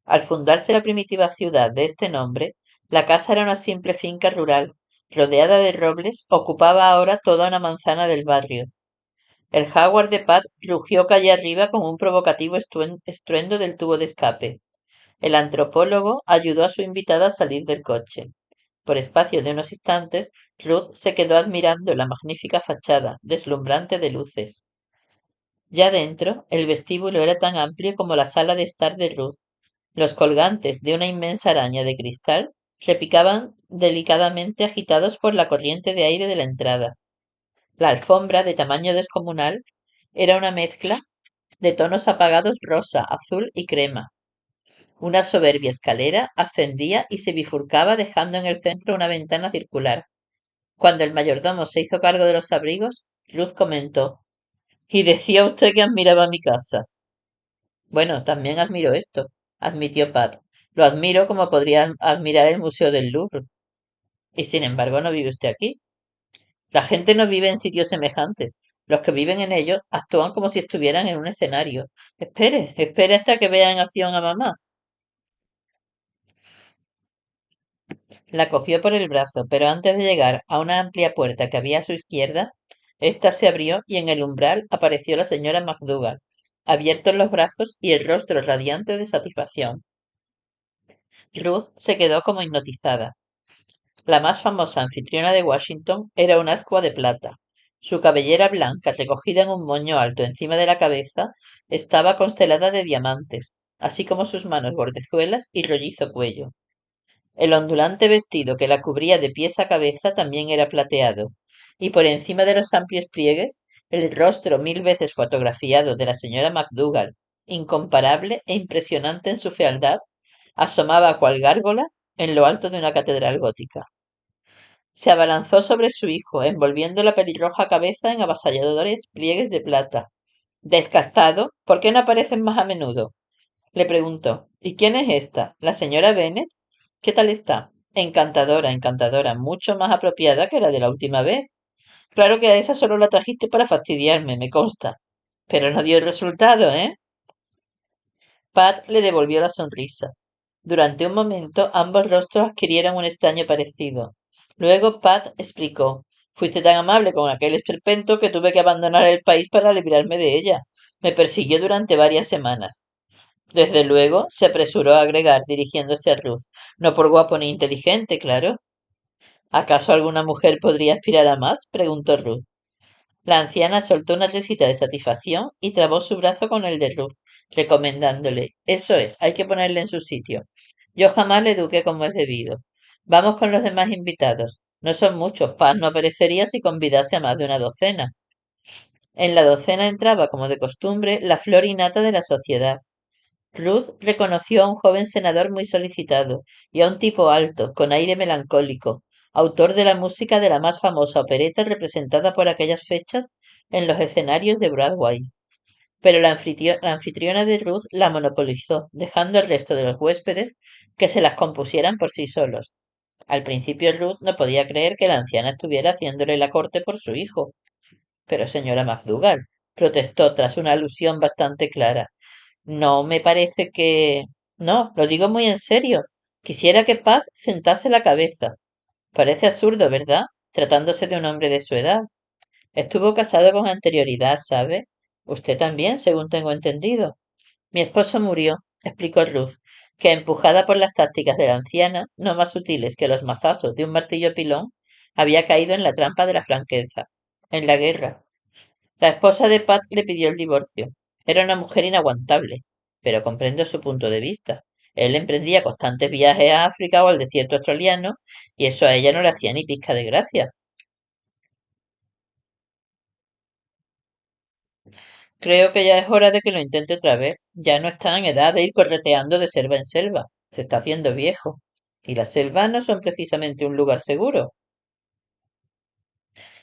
Al fundarse la primitiva ciudad de este nombre, la casa era una simple finca rural, rodeada de robles, ocupaba ahora toda una manzana del barrio. El jaguar de Pat rugió calle arriba con un provocativo estruendo del tubo de escape. El antropólogo ayudó a su invitada a salir del coche. Por espacio de unos instantes, Ruth se quedó admirando la magnífica fachada, deslumbrante de luces. Ya dentro, el vestíbulo era tan amplio como la sala de estar de Ruth. Los colgantes de una inmensa araña de cristal repicaban delicadamente agitados por la corriente de aire de la entrada. La alfombra, de tamaño descomunal, era una mezcla de tonos apagados rosa, azul y crema. Una soberbia escalera ascendía y se bifurcaba dejando en el centro una ventana circular. Cuando el mayordomo se hizo cargo de los abrigos, Ruth comentó: Y decía usted que admiraba mi casa. Bueno, también admiro esto, admitió Pat. Lo admiro como podría admirar el Museo del Louvre. Y sin embargo no vive usted aquí. La gente no vive en sitios semejantes. Los que viven en ellos actúan como si estuvieran en un escenario. Espere, espere hasta que vea en acción a mamá. La cogió por el brazo, pero antes de llegar a una amplia puerta que había a su izquierda, ésta se abrió y en el umbral apareció la señora McDougall, abiertos los brazos y el rostro radiante de satisfacción. Ruth se quedó como hipnotizada. La más famosa anfitriona de Washington era una ascua de plata. Su cabellera blanca, recogida en un moño alto encima de la cabeza, estaba constelada de diamantes, así como sus manos bordezuelas y rollizo cuello. El ondulante vestido que la cubría de pies a cabeza también era plateado, y por encima de los amplios pliegues, el rostro 1000 veces fotografiado de la señora McDougall, incomparable e impresionante en su fealdad, asomaba cual gárgola en lo alto de una catedral gótica. Se abalanzó sobre su hijo, envolviendo la pelirroja cabeza en avasalladores pliegues de plata. Descastado, ¿por qué no apareces más a menudo? Le preguntó. ¿Y quién es esta? ¿La señora Bennet? ¿Qué tal está? Encantadora, encantadora, mucho más apropiada que la de la última vez. Claro que a esa solo la trajiste para fastidiarme, me consta. Pero no dio resultado, ¿eh? Pat le devolvió la sonrisa. Durante un momento ambos rostros adquirieron un extraño parecido. Luego Pat explicó. Fuiste tan amable con aquel esperpento que tuve que abandonar el país para librarme de ella. Me persiguió durante varias semanas. Desde luego, se apresuró a agregar, dirigiéndose a Ruth. No por guapo ni inteligente, claro. ¿Acaso alguna mujer podría aspirar a más? Preguntó Ruth. La anciana soltó una risita de satisfacción y trabó su brazo con el de Ruth, recomendándole: Eso es, hay que ponerle en su sitio. Yo jamás le eduqué como es debido. Vamos con los demás invitados. No son muchos, Paz no aparecería si convidase a más de una docena. En la docena entraba, como de costumbre, la flor y nata de la sociedad. Ruth reconoció a un joven senador muy solicitado y a un tipo alto, con aire melancólico, autor de la música de la más famosa opereta representada por aquellas fechas en los escenarios de Broadway. Pero la anfitriona de Ruth la monopolizó, dejando al resto de los huéspedes que se las compusieran por sí solos. Al principio Ruth no podía creer que la anciana estuviera haciéndole la corte por su hijo. Pero señora McDougall, protestó tras una alusión bastante clara. No me parece que... No, lo digo muy en serio. Quisiera que Paz sentase la cabeza. Parece absurdo, ¿verdad? Tratándose de un hombre de su edad. Estuvo casado con anterioridad, ¿sabe? Usted también, según tengo entendido. Mi esposo murió, explicó Ruth, que empujada por las tácticas de la anciana, no más sutiles que los mazazos de un martillo pilón, había caído en la trampa de la franqueza. En la guerra. La esposa de Pat le pidió el divorcio. Era una mujer inaguantable, pero comprendo su punto de vista. Él emprendía constantes viajes a África o al desierto australiano, y eso a ella no le hacía ni pizca de gracia. Creo que ya es hora de que lo intente otra vez. Ya no está en edad de ir correteando de selva en selva. Se está haciendo viejo. Y las selvas no son precisamente un lugar seguro.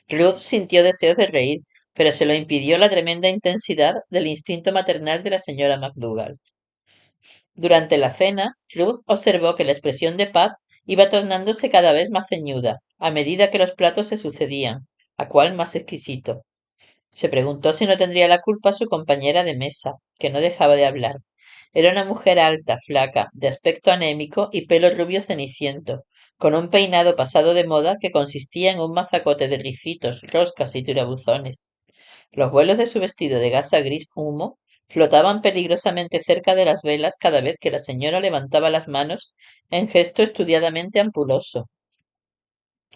Ruth sintió deseos de reír, pero se lo impidió la tremenda intensidad del instinto maternal de la señora McDougall. Durante la cena, Ruth observó que la expresión de Pat iba tornándose cada vez más ceñuda, a medida que los platos se sucedían, a cuál más exquisito. Se preguntó si no tendría la culpa su compañera de mesa, que no dejaba de hablar. Era una mujer alta, flaca, de aspecto anémico y pelo rubio ceniciento, con un peinado pasado de moda que consistía en un mazacote de ricitos, roscas y tirabuzones. Los vuelos de su vestido de gasa gris humo flotaban peligrosamente cerca de las velas cada vez que la señora levantaba las manos en gesto estudiadamente ampuloso.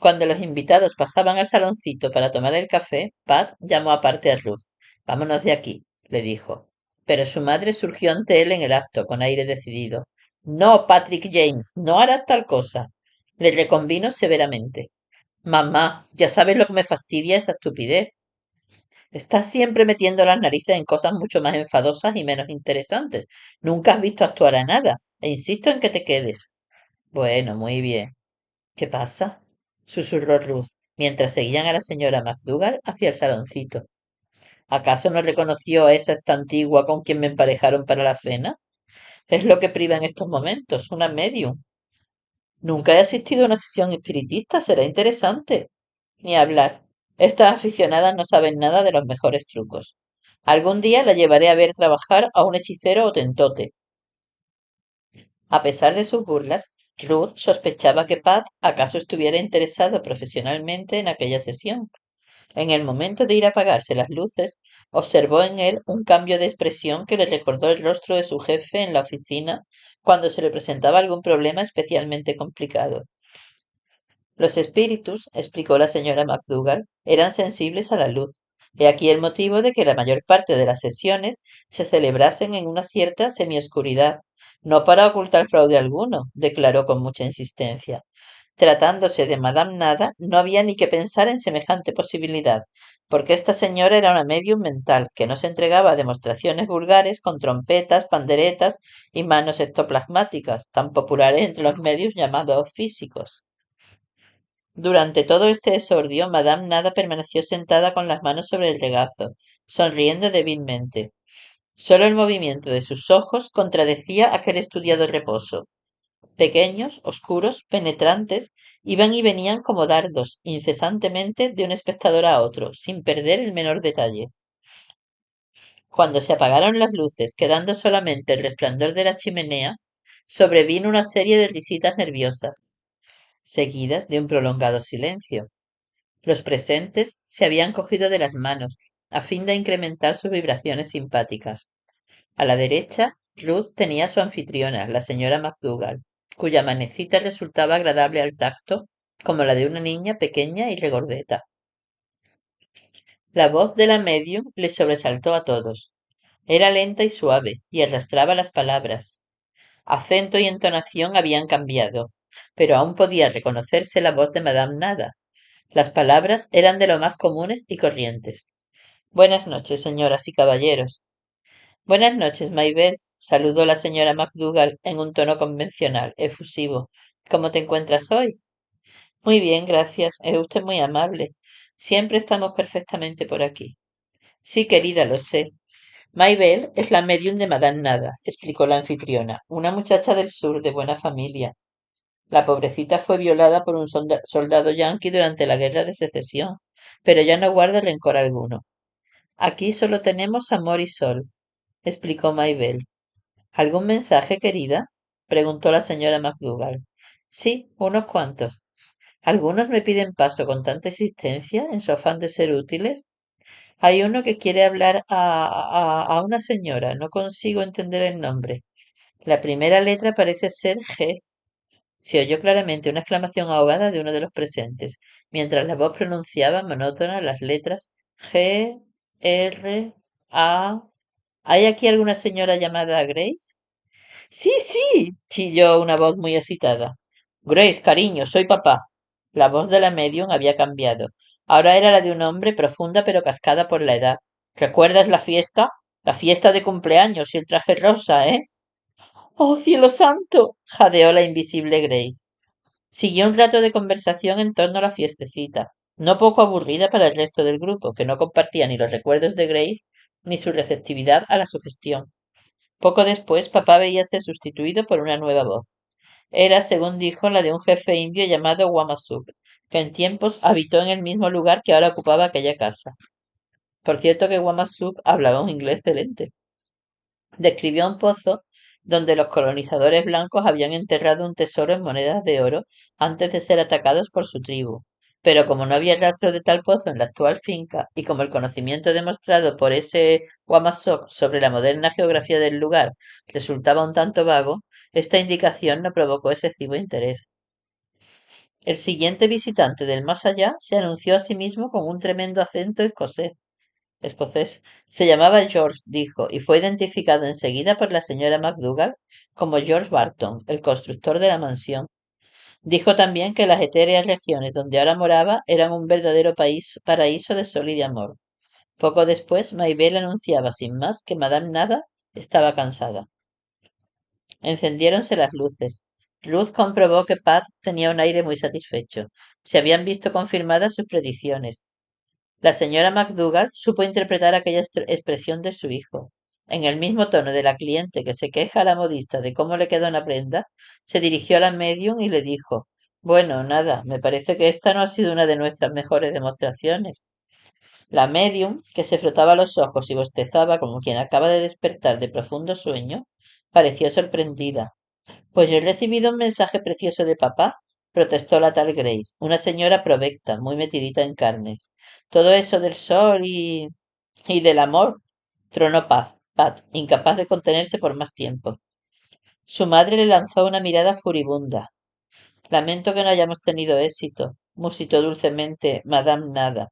Cuando los invitados pasaban al saloncito para tomar el café, Pat llamó aparte a Ruth. Vámonos de aquí, le dijo. Pero su madre surgió ante él en el acto, con aire decidido. No, Patrick James, no harás tal cosa. Le reconvino severamente. Mamá, ya sabes lo que me fastidia esa estupidez. Estás siempre metiendo las narices en cosas mucho más enfadosas y menos interesantes. Nunca has visto actuar a nada, e insisto en que te quedes. Bueno, muy bien. ¿Qué pasa? Susurró Ruth, mientras seguían a la señora McDougall hacia el saloncito. ¿Acaso no reconoció a esa esta antigua con quien me emparejaron para la cena? Es lo que priva en estos momentos, una medium. Nunca he asistido a una sesión espiritista, será interesante. Ni hablar. Estas aficionadas no saben nada de los mejores trucos. Algún día la llevaré a ver trabajar a un hechicero o tentote. A pesar de sus burlas, Ruth sospechaba que Pat acaso estuviera interesado profesionalmente en aquella sesión. En el momento de ir a apagarse las luces, Observó en él un cambio de expresión que le recordó el rostro de su jefe en la oficina cuando se le presentaba algún problema especialmente complicado. Los espíritus, explicó la señora McDougall, eran sensibles a la luz. He aquí el motivo de que la mayor parte de las sesiones se celebrasen en una cierta semioscuridad, no para ocultar fraude alguno, declaró con mucha insistencia. Tratándose de Madame Nada, no había ni que pensar en semejante posibilidad, porque esta señora era una medium mental que no se entregaba a demostraciones vulgares con trompetas, panderetas y manos ectoplasmáticas, tan populares entre los medios llamados físicos. Durante todo este desordio, Madame Nada permaneció sentada con las manos sobre el regazo, sonriendo débilmente. Solo el movimiento de sus ojos contradecía aquel estudiado reposo. Pequeños, oscuros, penetrantes, iban y venían como dardos, incesantemente de un espectador a otro, sin perder el menor detalle. Cuando se apagaron las luces, quedando solamente el resplandor de la chimenea, sobrevino una serie de risitas nerviosas, seguidas de un prolongado silencio. Los presentes se habían cogido de las manos, a fin de incrementar sus vibraciones simpáticas. A la derecha, Ruth tenía a su anfitriona, la señora McDougall, cuya manecita resultaba agradable al tacto, como la de una niña pequeña y regordeta. La voz de la medium les sobresaltó a todos. Era lenta y suave, y arrastraba las palabras. Acento y entonación habían cambiado, pero aún podía reconocerse la voz de Madame Nada. Las palabras eran de lo más comunes y corrientes. Buenas noches, señoras y caballeros. Buenas noches, Maybelle, saludó la señora McDougall en un tono convencional, efusivo. ¿Cómo te encuentras hoy? Muy bien, gracias. Es usted muy amable. Siempre estamos perfectamente por aquí. Sí, querida, lo sé. Maybelle es la medium de Madame Nada, explicó la anfitriona, una muchacha del sur de buena familia. La pobrecita fue violada por un soldado yanqui durante la guerra de secesión, pero ya no guarda rencor alguno. Aquí solo tenemos amor y sol, explicó Maybelle. ¿Algún mensaje, querida? Preguntó la señora McDougall. Sí, unos cuantos. Algunos me piden paso con tanta insistencia en su afán de ser útiles. Hay uno que quiere hablar a una señora. No consigo entender el nombre. La primera letra parece ser G. Se oyó claramente una exclamación ahogada de uno de los presentes, mientras la voz pronunciaba monótona las letras G, R, A. ¿Hay aquí alguna señora llamada Grace? Sí, sí, chilló una voz muy excitada. Grace, cariño, soy papá. La voz de la medium había cambiado. Ahora era la de un hombre profunda pero cascada por la edad. ¿Recuerdas la fiesta? La fiesta de cumpleaños y el traje rosa, ¿eh? ¡Oh, cielo santo! Jadeó la invisible Grace. Siguió un rato de conversación en torno a la fiestecita, no poco aburrida para el resto del grupo, que no compartía ni los recuerdos de Grace ni su receptividad a la sugestión. Poco después, papá veía ser sustituido por una nueva voz. Era, según dijo, la de un jefe indio llamado Wamasub, que en tiempos habitó en el mismo lugar que ahora ocupaba aquella casa. Por cierto que Wamasub hablaba un inglés excelente. Describió un pozo donde los colonizadores blancos habían enterrado un tesoro en monedas de oro antes de ser atacados por su tribu. Pero como no había rastro de tal pozo en la actual finca y como el conocimiento demostrado por ese Wamasok sobre la moderna geografía del lugar resultaba un tanto vago, esta indicación no provocó excesivo interés. El siguiente visitante del más allá se anunció a sí mismo con un tremendo acento escocés. Se llamaba George, dijo, y fue identificado enseguida por la señora McDougall como George Barton, el constructor de la mansión. Dijo también que las etéreas regiones donde ahora moraba eran un verdadero paraíso de sol y de amor. Poco después, Maybelle anunciaba sin más que Madame Nada estaba cansada. Encendiéronse las luces. Ruth comprobó que Pat tenía un aire muy satisfecho. Se habían visto confirmadas sus predicciones. La señora McDougall supo interpretar aquella expresión de su hijo. En el mismo tono de la cliente que se queja a la modista de cómo le queda una prenda, se dirigió a la medium y le dijo, bueno, nada, me parece que esta no ha sido una de nuestras mejores demostraciones. La medium, que se frotaba los ojos y bostezaba como quien acaba de despertar de profundo sueño, pareció sorprendida. Pues yo he recibido un mensaje precioso de papá, protestó la tal Grace, una señora provecta, muy metidita en carnes. Todo eso del sol y... Y del amor, tronó Pat, incapaz de contenerse por más tiempo. Su madre le lanzó una mirada furibunda. Lamento que no hayamos tenido éxito, musitó dulcemente Madame Nada.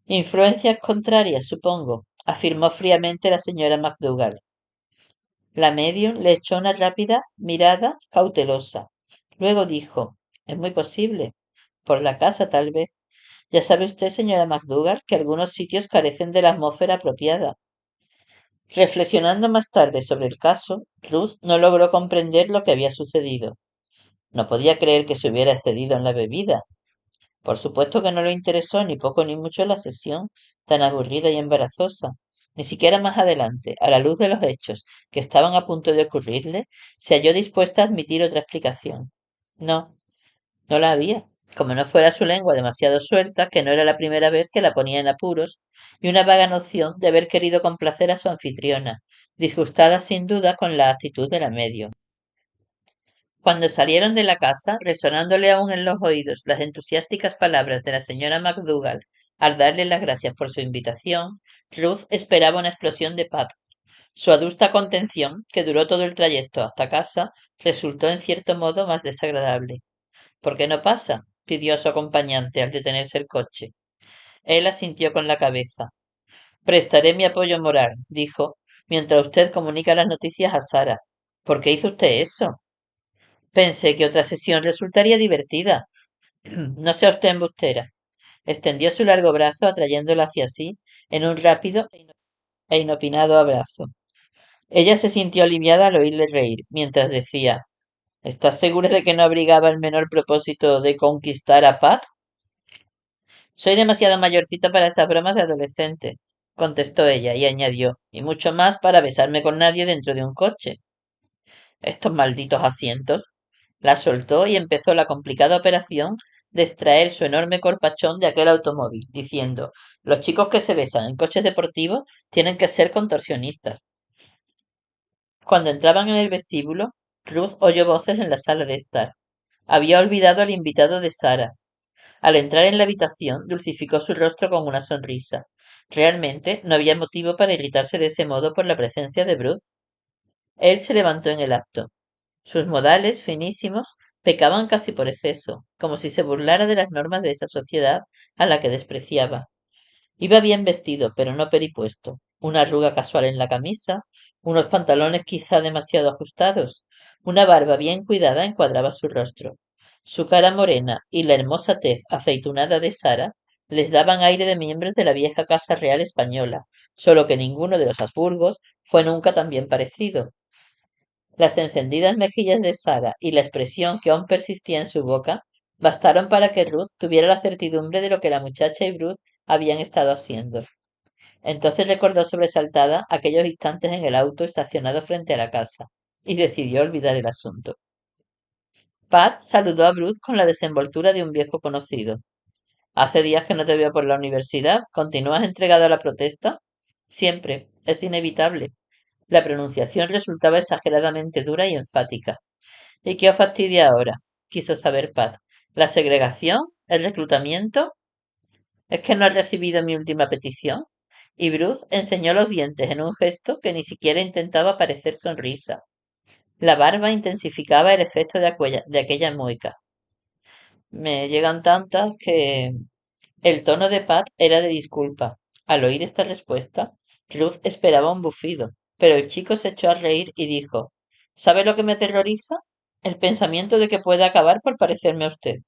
Influencias contrarias, supongo, afirmó fríamente la señora McDougall. La medium le echó una rápida mirada cautelosa. Luego dijo, es muy posible. Por la casa, tal vez. Ya sabe usted, señora McDougall, que algunos sitios carecen de la atmósfera apropiada. Reflexionando más tarde sobre el caso, Ruth no logró comprender lo que había sucedido. No podía creer que se hubiera excedido en la bebida. Por supuesto que no le interesó ni poco ni mucho la sesión tan aburrida y embarazosa. Ni siquiera más adelante, a la luz de los hechos que estaban a punto de ocurrirle, se halló dispuesta a admitir otra explicación. No, no la había. Como no fuera su lengua demasiado suelta, que no era la primera vez que la ponía en apuros, y una vaga noción de haber querido complacer a su anfitriona, disgustada sin duda con la actitud de la medio. Cuando salieron de la casa, resonándole aún en los oídos las entusiásticas palabras de la señora McDougall al darle las gracias por su invitación, Ruth esperaba una explosión de Pat. Su adusta contención, que duró todo el trayecto hasta casa, resultó en cierto modo más desagradable. ¿Por qué no pasa? Pidió a su acompañante al detenerse el coche. Él asintió con la cabeza. Prestaré mi apoyo moral, dijo, mientras usted comunica las noticias a Sara. ¿Por qué hizo usted eso? Pensé que otra sesión resultaría divertida. No sea usted embustera. Extendió su largo brazo atrayéndola hacia sí en un rápido e inopinado abrazo. Ella se sintió aliviada al oírle reír, mientras decía, ¿estás segura de que no abrigaba el menor propósito de conquistar a Pat? Soy demasiado mayorcita para esas bromas de adolescente, contestó ella y añadió, y mucho más para besarme con nadie dentro de un coche. Estos malditos asientos. La soltó y empezó la complicada operación de extraer su enorme corpachón de aquel automóvil, diciendo, los chicos que se besan en coches deportivos tienen que ser contorsionistas. Cuando entraban en el vestíbulo, Ruth oyó voces en la sala de estar. Había olvidado al invitado de Sara. Al entrar en la habitación, dulcificó su rostro con una sonrisa. Realmente no había motivo para irritarse de ese modo por la presencia de Bruce. Él se levantó en el acto. Sus modales, finísimos, pecaban casi por exceso, como si se burlara de las normas de esa sociedad a la que despreciaba. Iba bien vestido, pero no peripuesto. Una arruga casual en la camisa, unos pantalones quizá demasiado ajustados, una barba bien cuidada encuadraba su rostro. Su cara morena y la hermosa tez aceitunada de Sara les daban aire de miembros de la vieja casa real española, solo que ninguno de los Habsburgos fue nunca tan bien parecido. Las encendidas mejillas de Sara y la expresión que aún persistía en su boca bastaron para que Ruth tuviera la certidumbre de lo que la muchacha y Bruce habían estado haciendo. Entonces recordó sobresaltada aquellos instantes en el auto estacionado frente a la casa y decidió olvidar el asunto. Pat saludó a Bruce con la desenvoltura de un viejo conocido. Hace días que no te veo por la universidad. ¿Continúas entregado a la protesta? Siempre. Es inevitable. La pronunciación resultaba exageradamente dura y enfática. ¿Y qué os fastidia ahora? Quiso saber Pat. ¿La segregación? ¿El reclutamiento? ¿Es que no has recibido mi última petición? Y Bruce enseñó los dientes en un gesto que ni siquiera intentaba parecer sonrisa. La barba intensificaba el efecto de aquella mueca. Me llegan tantas que... El tono de Pat era de disculpa. Al oír esta respuesta, Ruth esperaba un bufido, pero el chico se echó a reír y dijo, ¿sabe lo que me aterroriza? El pensamiento de que pueda acabar por parecerme a usted.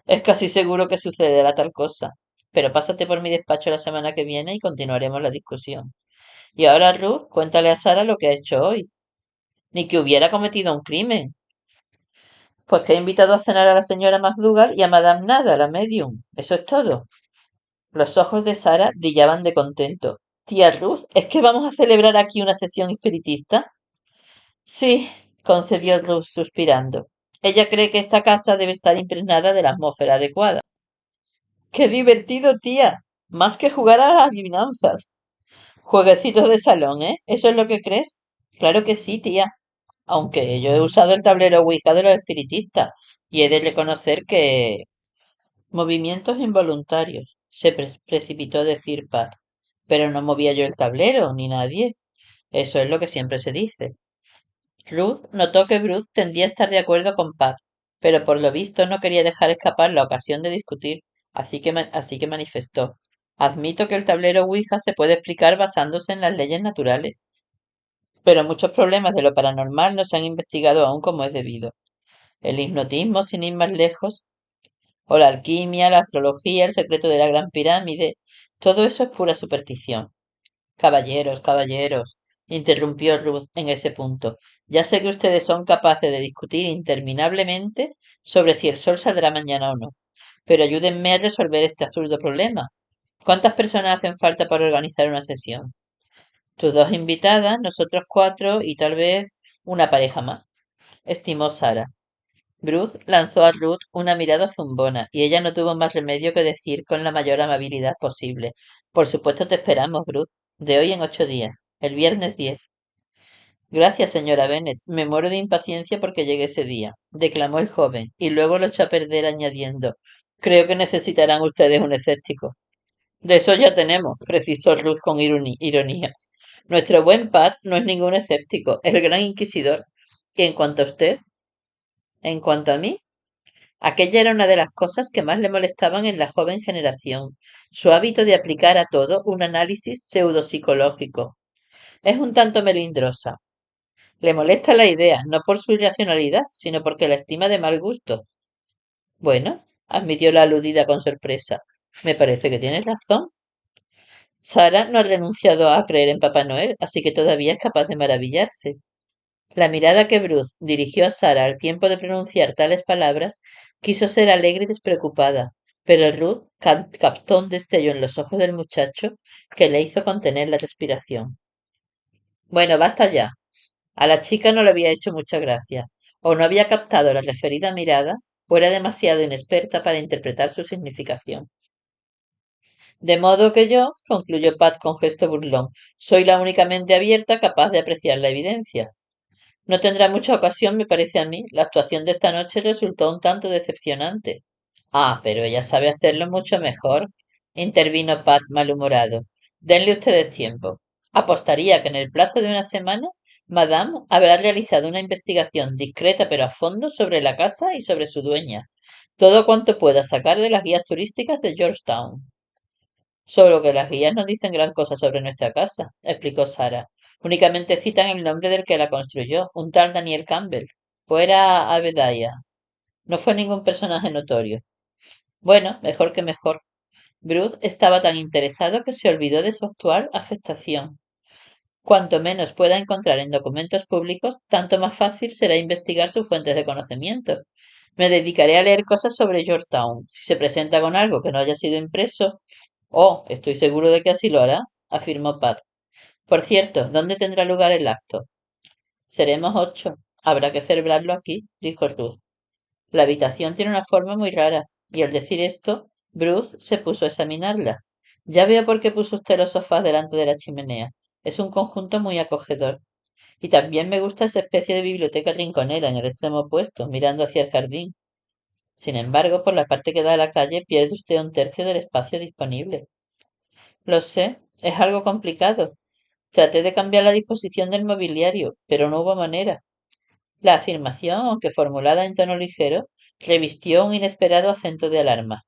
Es casi seguro que sucederá tal cosa, pero pásate por mi despacho la semana que viene y continuaremos la discusión. Y ahora, Ruth, cuéntale a Sara lo que ha hecho hoy. Ni que hubiera cometido un crimen. Pues que he invitado a cenar a la señora McDougall y a Madame Nada, la medium. Eso es todo. Los ojos de Sara brillaban de contento. Tía Ruth, ¿es que vamos a celebrar aquí una sesión espiritista? Sí, concedió Ruth suspirando. Ella cree que esta casa debe estar impregnada de la atmósfera adecuada. ¡Qué divertido, tía! Más que jugar a las adivinanzas. Jueguecitos de salón, ¿eh? ¿Eso es lo que crees? Claro que sí, tía. Aunque yo he usado el tablero Ouija de los espiritistas y he de reconocer que... Movimientos involuntarios, se precipitó a decir Pat. Pero no movía yo el tablero, ni nadie. Eso es lo que siempre se dice. Ruth notó que Bruce tendía a estar de acuerdo con Pat, pero por lo visto no quería dejar escapar la ocasión de discutir, así que manifestó: Admito que el tablero Ouija se puede explicar basándose en las leyes naturales, pero muchos problemas de lo paranormal no se han investigado aún como es debido. El hipnotismo, sin ir más lejos, o la alquimia, la astrología, el secreto de la Gran Pirámide, todo eso es pura superstición. Caballeros, caballeros, interrumpió Ruth en ese punto. Ya sé que ustedes son capaces de discutir interminablemente sobre si el sol saldrá mañana o no, pero ayúdenme a resolver este absurdo problema. ¿Cuántas personas hacen falta para organizar una sesión? Tus dos invitadas, nosotros cuatro y tal vez una pareja más, estimó Sara. Bruce lanzó a Ruth una mirada zumbona, y ella no tuvo más remedio que decir con la mayor amabilidad posible: Por supuesto te esperamos, Bruce, de hoy en 8 días, el viernes 10. Gracias, señora Bennet. Me muero de impaciencia porque llegue ese día, declamó el joven, y luego lo echó a perder añadiendo: Creo que necesitarán ustedes un escéptico. De eso ya tenemos, precisó Ruth con ironía. Nuestro buen Pat no es ningún escéptico, es el gran inquisidor. Y en cuanto a usted, en cuanto a mí, aquella era una de las cosas que más le molestaban en la joven generación, su hábito de aplicar a todo un análisis pseudopsicológico. Es un tanto melindrosa. Le molesta la idea, no por su irracionalidad, sino porque la estima de mal gusto. Bueno, admitió la aludida con sorpresa. Me parece que tienes razón. Sara no ha renunciado a creer en Papá Noel, así que todavía es capaz de maravillarse. La mirada que Bruce dirigió a Sara al tiempo de pronunciar tales palabras quiso ser alegre y despreocupada, pero Ruth captó un destello en los ojos del muchacho que le hizo contener la respiración. Bueno, basta ya. A la chica no le había hecho mucha gracia, o no había captado la referida mirada, o era demasiado inexperta para interpretar su significación. De modo que yo, concluyó Pat con gesto burlón, soy la únicamente abierta capaz de apreciar la evidencia. No tendrá mucha ocasión, me parece a mí. La actuación de esta noche resultó un tanto decepcionante. Ah, pero ella sabe hacerlo mucho mejor, intervino Pat malhumorado. Denle ustedes tiempo. Apostaría que en el plazo de una semana, Madame habrá realizado una investigación discreta pero a fondo sobre la casa y sobre su dueña. Todo cuanto pueda sacar de las guías turísticas de Georgetown. Solo que las guías no dicen gran cosa sobre nuestra casa, explicó Sara. Únicamente citan el nombre del que la construyó, un tal Daniel Campbell. O era Abedaya. No fue ningún personaje notorio. Bueno, mejor que mejor. Bruce estaba tan interesado que se olvidó de su actual afectación. Cuanto menos pueda encontrar en documentos públicos, tanto más fácil será investigar sus fuentes de conocimiento. Me dedicaré a leer cosas sobre Georgetown. Si se presenta con algo que no haya sido impreso, oh, estoy seguro de que así lo hará, afirmó Pat. Por cierto, ¿dónde tendrá lugar el acto? Seremos 8. Habrá que celebrarlo aquí, dijo Ruth. La habitación tiene una forma muy rara, y al decir esto, Bruce se puso a examinarla. Ya veo por qué puso usted los sofás delante de la chimenea. Es un conjunto muy acogedor. Y también me gusta esa especie de biblioteca rinconera en el extremo opuesto, mirando hacia el jardín. Sin embargo, por la parte que da a la calle pierde usted un tercio del espacio disponible. Lo sé, es algo complicado. Traté de cambiar la disposición del mobiliario, pero no hubo manera. La afirmación, aunque formulada en tono ligero, revistió un inesperado acento de alarma.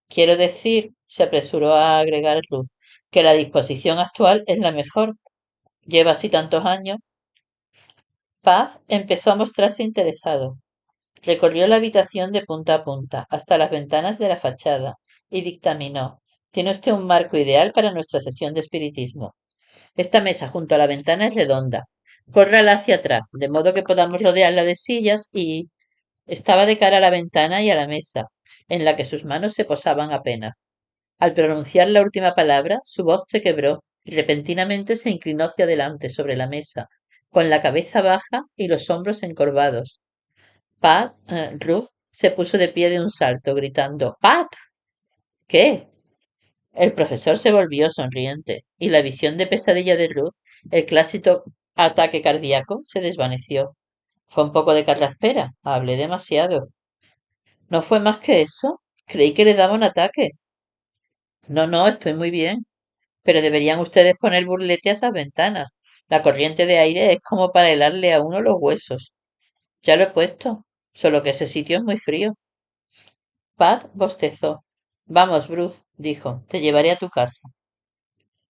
Quiero decir, se apresuró a agregar Ruth, que la disposición actual es la mejor. Lleva así tantos años. Paz empezó a mostrarse interesado. Recorrió la habitación de punta a punta, hasta las ventanas de la fachada, y dictaminó: Tiene usted un marco ideal para nuestra sesión de espiritismo. Esta mesa junto a la ventana es redonda. Córrala hacia atrás, de modo que podamos rodearla de sillas y... Estaba de cara a la ventana y a la mesa, en la que sus manos se posaban apenas. Al pronunciar la última palabra, su voz se quebró y repentinamente se inclinó hacia adelante sobre la mesa, con la cabeza baja y los hombros encorvados. Ruth se puso de pie de un salto, gritando: ¡Pat! ¿Qué? El profesor se volvió sonriente, y la visión de pesadilla de Ruth, el clásico ataque cardíaco, se desvaneció. Fue un poco de carraspera, hablé demasiado. ¿No fue más que eso? Creí que le daba un ataque. No, no, estoy muy bien. Pero deberían ustedes poner burlete a esas ventanas. La corriente de aire es como para helarle a uno los huesos. Ya lo he puesto, solo que ese sitio es muy frío. Pat bostezó. Vamos, Bruce, dijo, te llevaré a tu casa.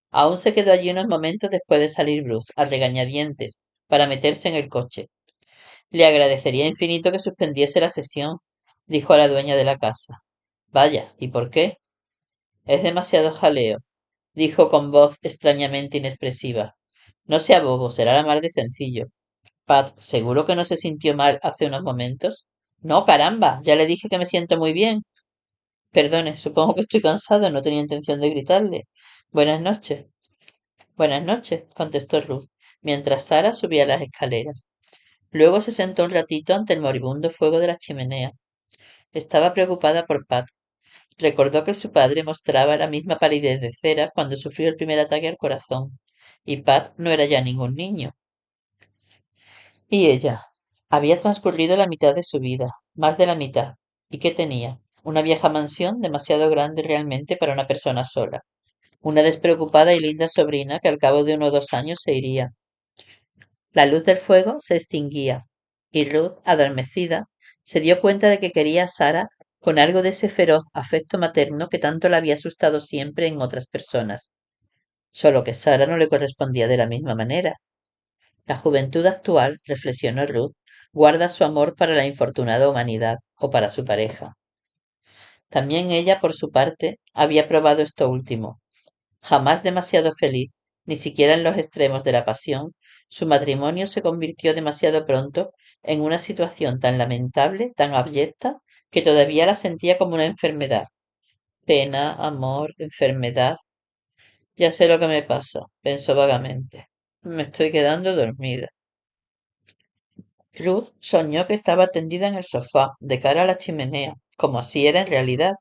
Aún se quedó allí unos momentos después de salir Bruce, a regañadientes, para meterse en el coche. Le agradecería infinito que suspendiese la sesión, dijo a la dueña de la casa. Vaya, ¿y por qué? Es demasiado jaleo, dijo con voz extrañamente inexpresiva. No sea bobo, será la mar de sencillo. Pat, ¿seguro que no se sintió mal hace unos momentos? No, caramba, ya le dije que me siento muy bien. Perdone, supongo que estoy cansado, no tenía intención de gritarle. Buenas noches. Buenas noches, contestó Ruth, mientras Sara subía las escaleras. Luego se sentó un ratito ante el moribundo fuego de la chimenea. Estaba preocupada por Pat. Recordó que su padre mostraba la misma palidez de cera cuando sufrió el primer ataque al corazón, y Pat no era ya ningún niño. Y ella. Había transcurrido la mitad de su vida, más de la mitad. ¿Y qué tenía? Una vieja mansión demasiado grande realmente para una persona sola. Una despreocupada y linda sobrina que al cabo de 1 o 2 años se iría. La luz del fuego se extinguía, y Ruth, adormecida, se dio cuenta de que quería a Sara con algo de ese feroz afecto materno que tanto la había asustado siempre en otras personas. Solo que Sara no le correspondía de la misma manera. La juventud actual, reflexionó Ruth, guarda su amor para la infortunada humanidad o para su pareja. También ella, por su parte, había probado esto último. Jamás demasiado feliz, ni siquiera en los extremos de la pasión, su matrimonio se convirtió demasiado pronto en una situación tan lamentable, tan abyecta, que todavía la sentía como una enfermedad. Pena, amor, enfermedad. Ya sé lo que me pasa, pensó vagamente. Me estoy quedando dormida. Ruth soñó que estaba tendida en el sofá, de cara a la chimenea, como así era en realidad.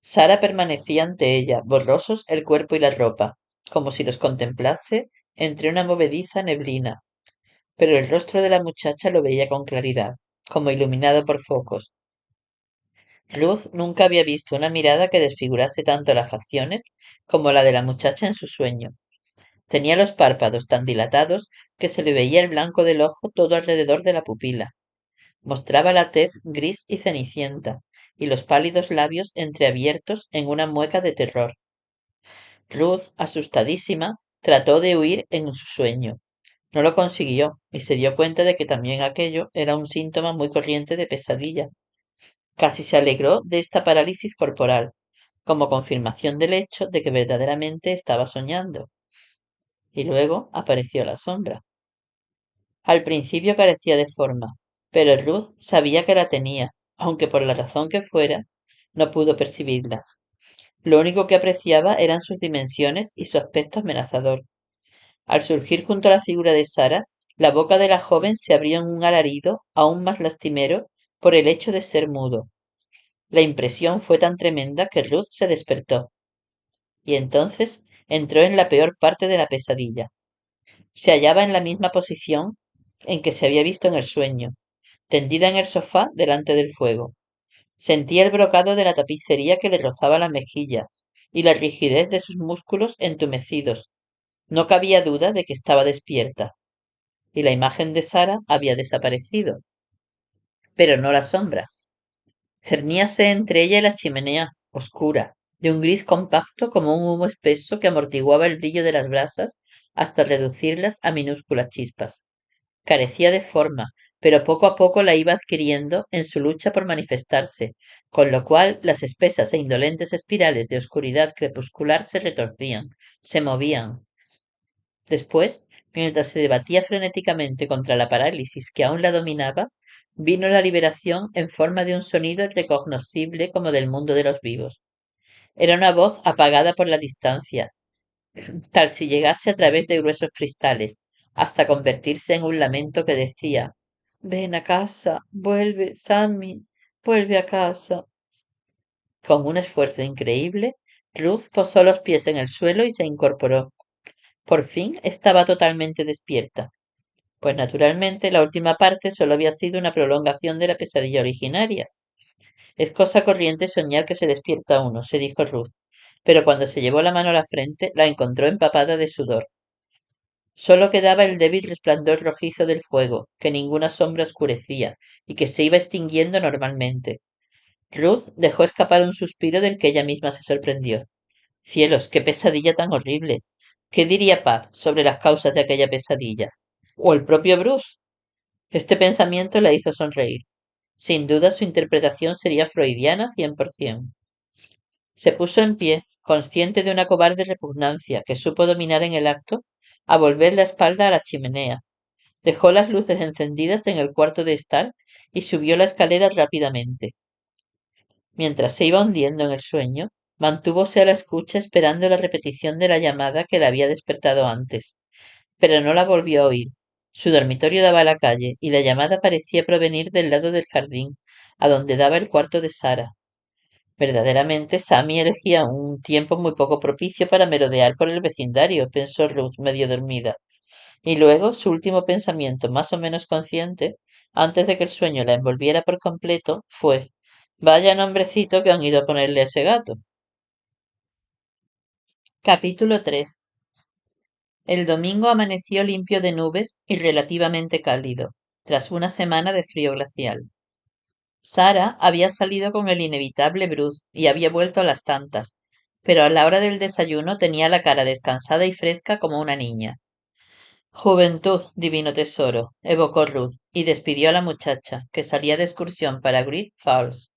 Sara permanecía ante ella, borrosos el cuerpo y la ropa, como si los contemplase entre una movediza neblina, pero el rostro de la muchacha lo veía con claridad, como iluminado por focos. Ruth nunca había visto una mirada que desfigurase tanto las facciones como la de la muchacha en su sueño. Tenía los párpados tan dilatados que se le veía el blanco del ojo todo alrededor de la pupila. Mostraba la tez gris y cenicienta, y los pálidos labios entreabiertos en una mueca de terror. Ruth, asustadísima, trató de huir en su sueño. No lo consiguió, y se dio cuenta de que también aquello era un síntoma muy corriente de pesadilla. Casi se alegró de esta parálisis corporal, como confirmación del hecho de que verdaderamente estaba soñando. Y luego apareció la sombra. Al principio carecía de forma, pero Ruth sabía que la tenía, aunque por la razón que fuera, no pudo percibirla. Lo único que apreciaba eran sus dimensiones y su aspecto amenazador. Al surgir junto a la figura de Sara, la boca de la joven se abrió en un alarido aún más lastimero por el hecho de ser mudo. La impresión fue tan tremenda que Ruth se despertó, y entonces entró en la peor parte de la pesadilla. Se hallaba en la misma posición en que se había visto en el sueño, tendida en el sofá delante del fuego. Sentía el brocado de la tapicería que le rozaba la mejilla y la rigidez de sus músculos entumecidos. No cabía duda de que estaba despierta, y la imagen de Sara había desaparecido, pero no la sombra. Cerníase entre ella y la chimenea, oscura, de un gris compacto como un humo espeso que amortiguaba el brillo de las brasas hasta reducirlas a minúsculas chispas. Carecía de forma, pero poco a poco la iba adquiriendo en su lucha por manifestarse, con lo cual las espesas e indolentes espirales de oscuridad crepuscular se retorcían, se movían. Después, mientras se debatía frenéticamente contra la parálisis que aún la dominaba, vino la liberación en forma de un sonido irrecognoscible como del mundo de los vivos. Era una voz apagada por la distancia, tal si llegase a través de gruesos cristales, hasta convertirse en un lamento que decía Ven a casa, vuelve, Sammy, vuelve a casa. Con un esfuerzo increíble, Ruth posó los pies en el suelo y se incorporó. Por fin estaba totalmente despierta, pues naturalmente la última parte solo había sido una prolongación de la pesadilla originaria. Es cosa corriente soñar que se despierta uno, se dijo Ruth, pero cuando se llevó la mano a la frente la encontró empapada de sudor. Solo quedaba el débil resplandor rojizo del fuego, que ninguna sombra oscurecía, y que se iba extinguiendo normalmente. Ruth dejó escapar un suspiro del que ella misma se sorprendió. Cielos, qué pesadilla tan horrible. ¿Qué diría Pat sobre las causas de aquella pesadilla? ¿O el propio Bruce? Este pensamiento la hizo sonreír. Sin duda su interpretación sería freudiana 100%. Se puso en pie, consciente de una cobarde repugnancia que supo dominar en el acto, a volver la espalda a la chimenea. Dejó las luces encendidas en el cuarto de estar y subió la escalera rápidamente. Mientras se iba hundiendo en el sueño, mantúvose a la escucha esperando la repetición de la llamada que la había despertado antes, pero no la volvió a oír. Su dormitorio daba a la calle y la llamada parecía provenir del lado del jardín, a donde daba el cuarto de Sara. Verdaderamente, Sammy elegía un tiempo muy poco propicio para merodear por el vecindario, pensó Ruth medio dormida. Y luego, su último pensamiento, más o menos consciente, antes de que el sueño la envolviera por completo, fue: vaya nombrecito que han ido a ponerle a ese gato. Capítulo 3. El domingo amaneció limpio de nubes y relativamente cálido, tras una semana de frío glacial. Sara había salido con el inevitable Bruce y había vuelto a las tantas, pero a la hora del desayuno tenía la cara descansada y fresca como una niña. Juventud, divino tesoro, evocó Ruth, y despidió a la muchacha, que salía de excursión para Great Falls.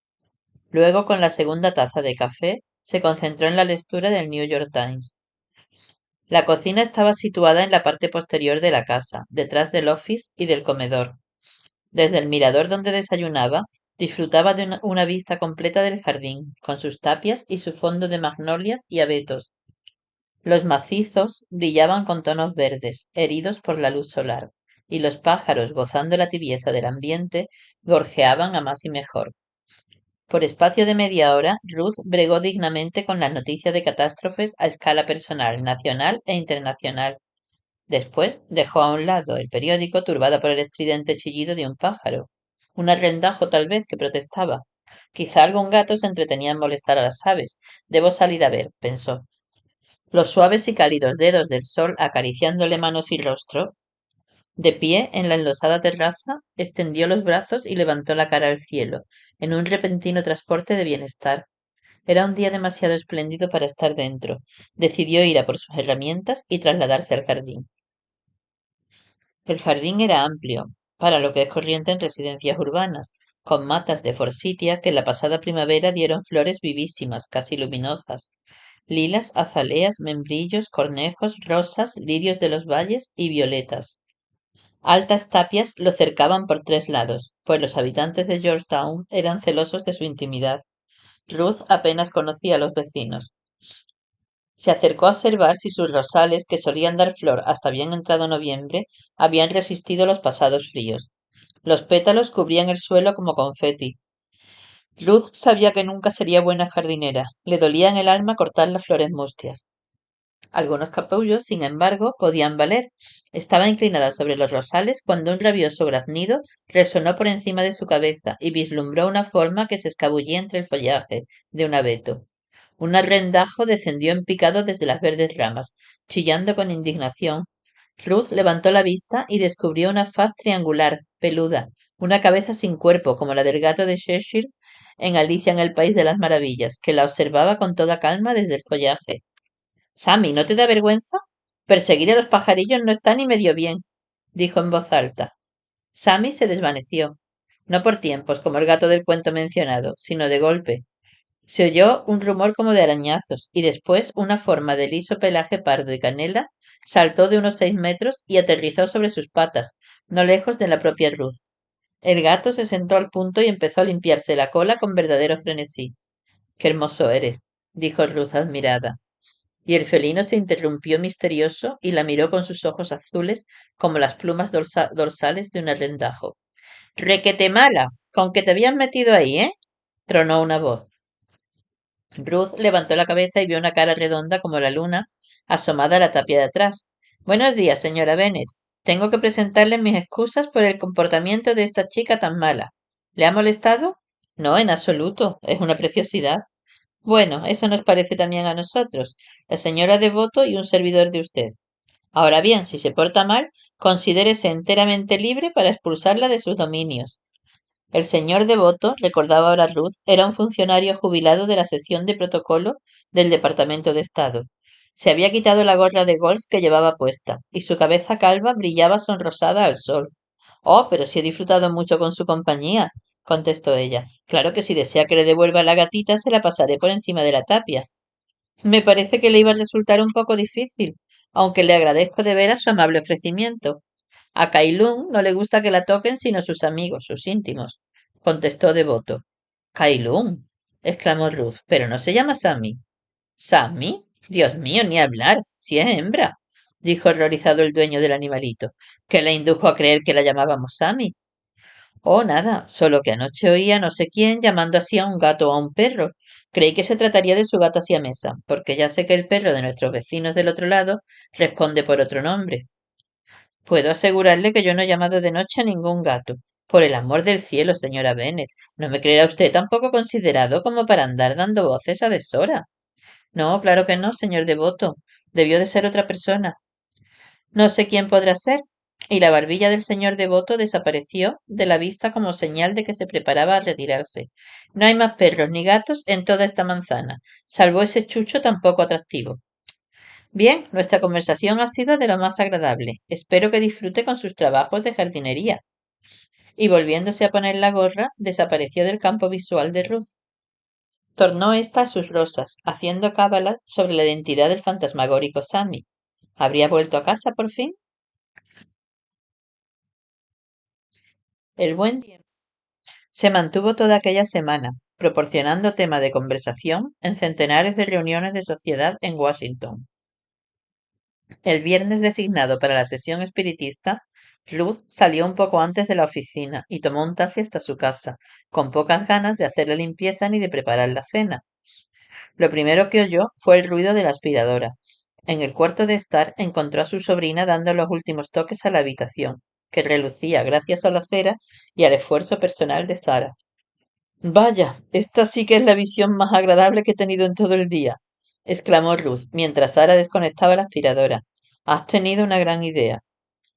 Luego, con la segunda taza de café, se concentró en la lectura del New York Times. La cocina estaba situada en la parte posterior de la casa, detrás del office y del comedor. Desde el mirador donde desayunaba, disfrutaba de una vista completa del jardín, con sus tapias y su fondo de magnolias y abetos. Los macizos brillaban con tonos verdes, heridos por la luz solar, y los pájaros, gozando la tibieza del ambiente, gorjeaban a más y mejor. Por espacio de media hora, Ruth bregó dignamente con las noticias de catástrofes a escala personal, nacional e internacional. Después dejó a un lado el periódico, turbada por el estridente chillido de un pájaro. Un arrendajo tal vez que protestaba. Quizá algún gato se entretenía en molestar a las aves. Debo salir a ver, pensó. Los suaves y cálidos dedos del sol acariciándole manos y rostro. De pie en la enlosada terraza, extendió los brazos y levantó la cara al cielo, en un repentino transporte de bienestar. Era un día demasiado espléndido para estar dentro. Decidió ir a por sus herramientas y trasladarse al jardín. El jardín era amplio, para lo que es corriente en residencias urbanas, con matas de forsythia que la pasada primavera dieron flores vivísimas, casi luminosas. Lilas, azaleas, membrillos, cornejos, rosas, lirios de los valles y violetas. Altas tapias lo cercaban por tres lados, pues los habitantes de Georgetown eran celosos de su intimidad. Ruth apenas conocía a los vecinos. Se acercó a observar si sus rosales, que solían dar flor hasta bien entrado noviembre, habían resistido los pasados fríos. Los pétalos cubrían el suelo como confeti. Ruth sabía que nunca sería buena jardinera. Le dolía en el alma cortar las flores mustias. Algunos capullos, sin embargo, podían valer. Estaba inclinada sobre los rosales cuando un rabioso graznido resonó por encima de su cabeza y vislumbró una forma que se escabullía entre el follaje de un abeto. Un arrendajo descendió en picado desde las verdes ramas, chillando con indignación. Ruth levantó la vista y descubrió una faz triangular, peluda, una cabeza sin cuerpo como la del gato de Cheshire en Alicia en el País de las Maravillas, que la observaba con toda calma desde el follaje. Sammy, ¿no te da vergüenza? Perseguir a los pajarillos no está ni medio bien, dijo en voz alta. Sammy se desvaneció, no por tiempos como el gato del cuento mencionado, sino de golpe. Se oyó un rumor como de arañazos, y después una forma de liso pelaje pardo y canela saltó de unos 6 metros y aterrizó sobre sus patas, no lejos de la propia Ruth. El gato se sentó al punto y empezó a limpiarse la cola con verdadero frenesí. ¡Qué hermoso eres! dijo Ruth admirada. Y el felino se interrumpió misterioso y la miró con sus ojos azules como las plumas dorsales de un arrendajo. ¡Requete mala! Con que te habías metido ahí, ¿eh? Tronó una voz. Ruth levantó la cabeza y vio una cara redonda como la luna asomada a la tapia de atrás. Buenos días, señora Bennet. Tengo que presentarle mis excusas por el comportamiento de esta chica tan mala. ¿Le ha molestado? No, en absoluto. Es una preciosidad. Bueno, eso nos parece también a nosotros, la señora Devoto y un servidor de usted. Ahora bien, si se porta mal, considérese enteramente libre para expulsarla de sus dominios. El señor Devoto, recordaba ahora Ruth, era un funcionario jubilado de la sección de protocolo del Departamento de Estado. Se había quitado la gorra de golf que llevaba puesta, y su cabeza calva brillaba sonrosada al sol. Oh, pero si he disfrutado mucho con su compañía, contestó ella. Claro que si desea que le devuelva la gatita, se la pasaré por encima de la tapia. Me parece que le iba a resultar un poco difícil, aunque le agradezco de veras su amable ofrecimiento. A Kailun no le gusta que la toquen sino sus amigos, sus íntimos, contestó Devoto. Kailun, exclamó Ruth, pero no se llama Sammy. ¿Sammy? Dios mío, ni hablar, si es hembra, dijo horrorizado el dueño del animalito, que la indujo a creer que la llamábamos Sammy. Oh, nada, solo que anoche oía no sé quién llamando así a un gato o a un perro. Creí que se trataría de su gata siamesa, porque ya sé que el perro de nuestros vecinos del otro lado responde por otro nombre. Puedo asegurarle que yo no he llamado de noche a ningún gato. Por el amor del cielo, señora Bennet, ¿no me creerá usted tampoco considerado como para andar dando voces a deshora? No, claro que no, señor Devoto. Debió de ser otra persona. No sé quién podrá ser. Y la barbilla del señor Devoto desapareció de la vista como señal de que se preparaba a retirarse. No hay más perros ni gatos en toda esta manzana, salvo ese chucho tan poco atractivo. Bien, nuestra conversación ha sido de lo más agradable. Espero que disfrute con sus trabajos de jardinería. Y volviéndose a poner la gorra, desapareció del campo visual de Ruth. Tornó ésta a sus rosas, haciendo cábala sobre la identidad del fantasmagórico Sammy. ¿Habría vuelto a casa por fin? El buen tiempo se mantuvo toda aquella semana, proporcionando tema de conversación en centenares de reuniones de sociedad en Washington. El viernes designado para la sesión espiritista, Ruth salió un poco antes de la oficina y tomó un taxi hasta su casa, con pocas ganas de hacer la limpieza ni de preparar la cena. Lo primero que oyó fue el ruido de la aspiradora. En el cuarto de estar encontró a su sobrina dando los últimos toques a la habitación, que relucía gracias a la cera y al esfuerzo personal de Sara. Vaya, esta sí que es la visión más agradable que he tenido en todo el día, exclamó Ruth, mientras Sara desconectaba la aspiradora. Has tenido una gran idea.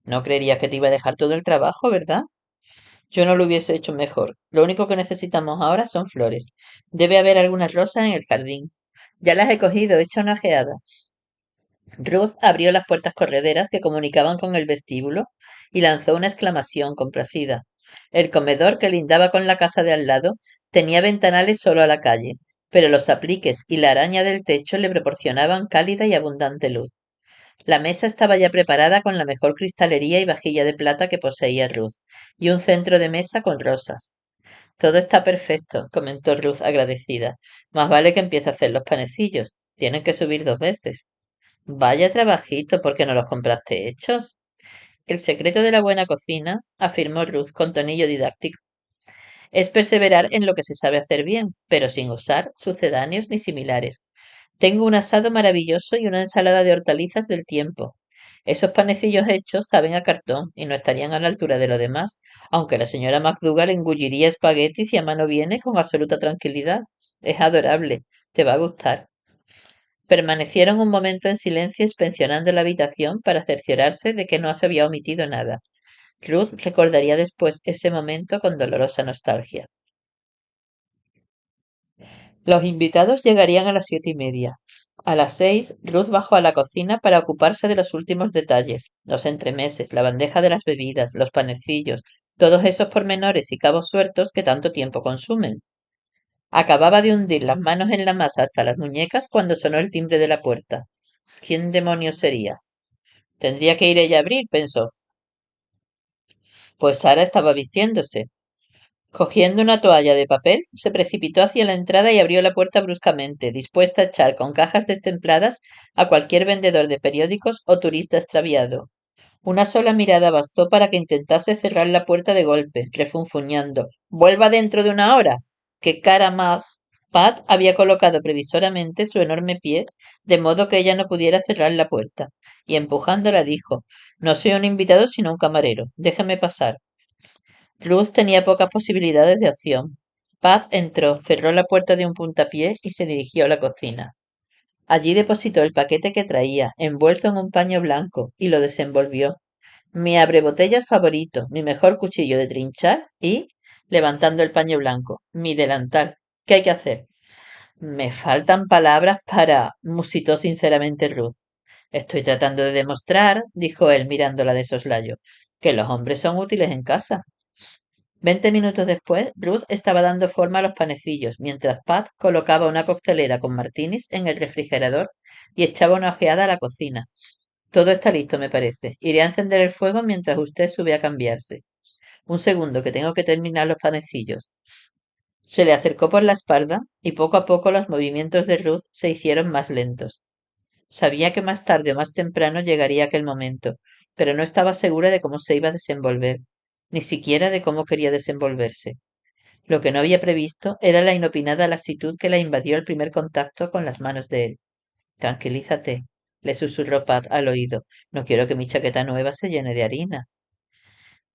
No creerías que te iba a dejar todo el trabajo, ¿verdad? Yo no lo hubiese hecho mejor. Lo único que necesitamos ahora son flores. Debe haber algunas rosas en el jardín. Ya las he cogido, echa una ojeada. Ruth abrió las puertas correderas que comunicaban con el vestíbulo y lanzó una exclamación complacida. El comedor que lindaba con la casa de al lado tenía ventanales solo a la calle, pero los apliques y la araña del techo le proporcionaban cálida y abundante luz. La mesa estaba ya preparada con la mejor cristalería y vajilla de plata que poseía Ruth, y un centro de mesa con rosas. Todo está perfecto, comentó Ruth agradecida. Más vale que empiece a hacer los panecillos. Tienen que subir 2 veces. Vaya trabajito, ¿por qué no los compraste hechos? El secreto de la buena cocina, afirmó Ruth con tonillo didáctico, es perseverar en lo que se sabe hacer bien, pero sin usar sucedáneos ni similares. Tengo un asado maravilloso y una ensalada de hortalizas del tiempo. Esos panecillos hechos saben a cartón y no estarían a la altura de lo demás, aunque la señora McDougall engulliría espaguetis y a mano viene con absoluta tranquilidad. Es adorable. Te va a gustar. Permanecieron un momento en silencio inspeccionando la habitación para cerciorarse de que no se había omitido nada. Ruth recordaría después ese momento con dolorosa nostalgia. Los invitados llegarían a las 7:30. A las 6, Ruth bajó a la cocina para ocuparse de los últimos detalles, los entremeses, la bandeja de las bebidas, los panecillos, todos esos pormenores y cabos sueltos que tanto tiempo consumen. Acababa de hundir las manos en la masa hasta las muñecas cuando sonó el timbre de la puerta. ¿Quién demonios sería? Tendría que ir ella a abrir, pensó. Pues Sara estaba vistiéndose. Cogiendo una toalla de papel, se precipitó hacia la entrada y abrió la puerta bruscamente, dispuesta a echar con cajas destempladas a cualquier vendedor de periódicos o turista extraviado. Una sola mirada bastó para que intentase cerrar la puerta de golpe, refunfuñando. ¡Vuelva dentro de una hora! ¡Qué cara más! Pat había colocado previsoramente su enorme pie, de modo que ella no pudiera cerrar la puerta, y empujándola dijo: No soy un invitado sino un camarero. Déjeme pasar. Ruth tenía pocas posibilidades de acción. Pat entró, cerró la puerta de un puntapié y se dirigió a la cocina. Allí depositó el paquete que traía, envuelto en un paño blanco, y lo desenvolvió. Mi abrebotellas favorito, mi mejor cuchillo de trinchar y, levantando el paño blanco, mi delantal. ¿Qué hay que hacer? Me faltan palabras para, musitó sinceramente Ruth. Estoy tratando de demostrar, dijo él mirándola de soslayo, que los hombres son útiles en casa. 20 minutos después, Ruth estaba dando forma a los panecillos, mientras Pat colocaba una coctelera con martinis en el refrigerador y echaba una ojeada a la cocina. Todo está listo, me parece. Iré a encender el fuego mientras usted sube a cambiarse. Un segundo, que tengo que terminar los panecillos. Se le acercó por la espalda y poco a poco los movimientos de Ruth se hicieron más lentos. Sabía que más tarde o más temprano llegaría aquel momento, pero no estaba segura de cómo se iba a desenvolver, ni siquiera de cómo quería desenvolverse. Lo que no había previsto era la inopinada lasitud que la invadió al primer contacto con las manos de él. Tranquilízate, le susurró Pat al oído. No quiero que mi chaqueta nueva se llene de harina.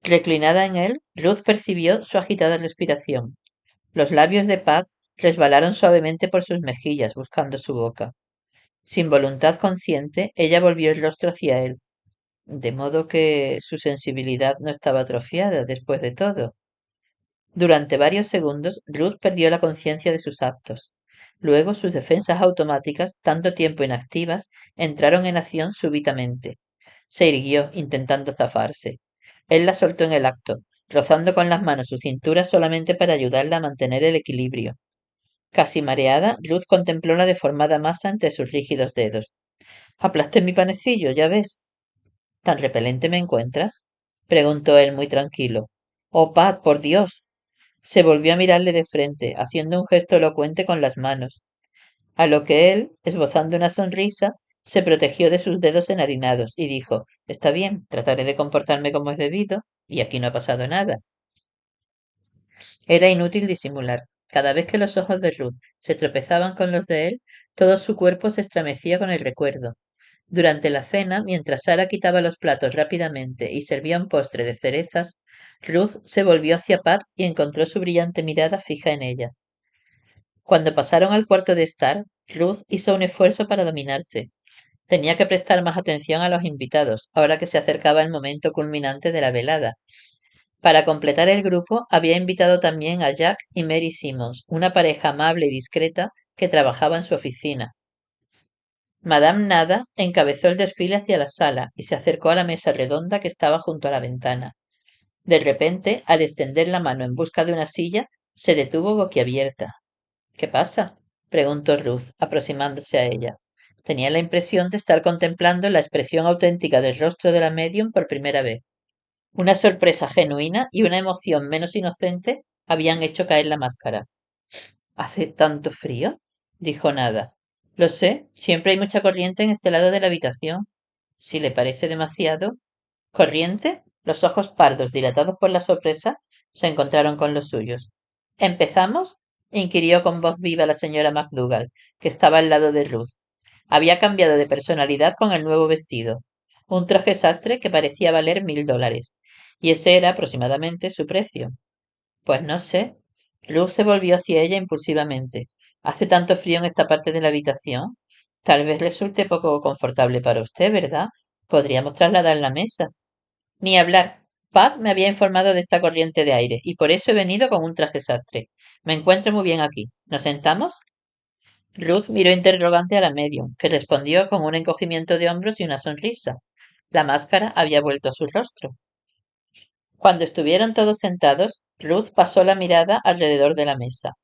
Reclinada en él, Ruth percibió su agitada respiración. Los labios de Pat resbalaron suavemente por sus mejillas, buscando su boca. Sin voluntad consciente, ella volvió el rostro hacia él, de modo que su sensibilidad no estaba atrofiada después de todo. Durante varios segundos, Ruth perdió la conciencia de sus actos. Luego, sus defensas automáticas, tanto tiempo inactivas, entraron en acción súbitamente. Se irguió, intentando zafarse. Él la soltó en el acto, rozando con las manos su cintura solamente para ayudarla a mantener el equilibrio. Casi mareada, Ruth contempló la deformada masa entre sus rígidos dedos. Aplasté mi panecillo, ya ves. ¿Tan repelente me encuentras? Preguntó él muy tranquilo. Oh, Pat, por Dios. Se volvió a mirarle de frente, haciendo un gesto elocuente con las manos, a lo que él, esbozando una sonrisa, se protegió de sus dedos enharinados y dijo, Está bien, trataré de comportarme como es debido, y aquí no ha pasado nada. Era inútil disimular. Cada vez que los ojos de Ruth se tropezaban con los de él, todo su cuerpo se estremecía con el recuerdo. Durante la cena, mientras Sara quitaba los platos rápidamente y servía un postre de cerezas, Ruth se volvió hacia Pat y encontró su brillante mirada fija en ella. Cuando pasaron al cuarto de estar, Ruth hizo un esfuerzo para dominarse. Tenía que prestar más atención a los invitados, ahora que se acercaba el momento culminante de la velada. Para completar el grupo, había invitado también a Jack y Mary Simmons, una pareja amable y discreta que trabajaba en su oficina. Madame Nada encabezó el desfile hacia la sala y se acercó a la mesa redonda que estaba junto a la ventana. De repente, al extender la mano en busca de una silla, se detuvo boquiabierta. ¿Qué pasa? Preguntó Ruth, aproximándose a ella. Tenía la impresión de estar contemplando la expresión auténtica del rostro de la medium por primera vez. Una sorpresa genuina y una emoción menos inocente habían hecho caer la máscara. ¿Hace tanto frío? Dijo Nada. Lo sé, siempre hay mucha corriente en este lado de la habitación. Si le parece demasiado. ¿Corriente? Los ojos pardos, dilatados por la sorpresa, se encontraron con los suyos. ¿Empezamos? Inquirió con voz viva la señora McDougall, que estaba al lado de Ruth. Había cambiado de personalidad con el nuevo vestido. Un traje sastre que parecía valer $1000. Y ese era aproximadamente su precio. Pues no sé. Ruth se volvió hacia ella impulsivamente. ¿Hace tanto frío en esta parte de la habitación? Tal vez resulte poco confortable para usted, ¿verdad? Podríamos trasladar la mesa. Ni hablar. Pat me había informado de esta corriente de aire y por eso he venido con un traje sastre. Me encuentro muy bien aquí. ¿Nos sentamos? Ruth miró interrogante a la medium, que respondió con un encogimiento de hombros y una sonrisa. La máscara había vuelto a su rostro. Cuando estuvieron todos sentados, Ruth pasó la mirada alrededor de la mesa.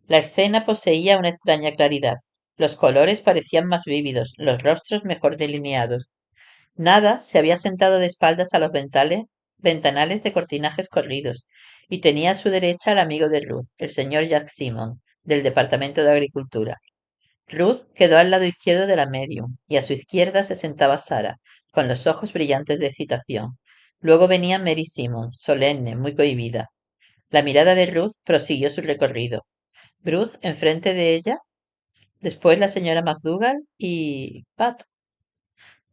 La escena poseía una extraña claridad. Los colores parecían más vívidos, los rostros mejor delineados. Nada se había sentado de espaldas a los ventanales de cortinajes corridos, y tenía a su derecha al amigo de Ruth, el señor Jack Simon, del Departamento de Agricultura. Ruth quedó al lado izquierdo de la medium, y a su izquierda se sentaba Sara, con los ojos brillantes de excitación. Luego venía Mary Simon, solemne, muy cohibida. La mirada de Ruth prosiguió su recorrido. Ruth enfrente de ella, después la señora McDougall y Pat.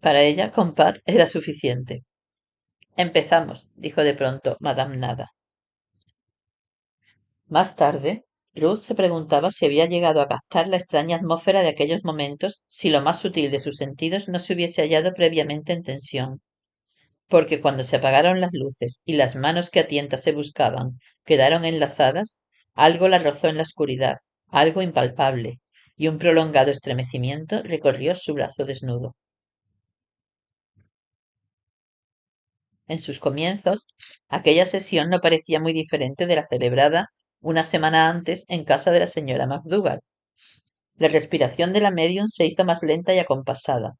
Para ella, con Pat era suficiente. Empezamos, dijo de pronto Madame Nada. Más tarde, Ruth se preguntaba si había llegado a captar la extraña atmósfera de aquellos momentos, si lo más sutil de sus sentidos no se hubiese hallado previamente en tensión. Porque cuando se apagaron las luces y las manos que a tientas se buscaban quedaron enlazadas, algo la rozó en la oscuridad, algo impalpable, y un prolongado estremecimiento recorrió su brazo desnudo. En sus comienzos, aquella sesión no parecía muy diferente de la celebrada una semana antes en casa de la señora McDougall. La respiración de la medium se hizo más lenta y acompasada.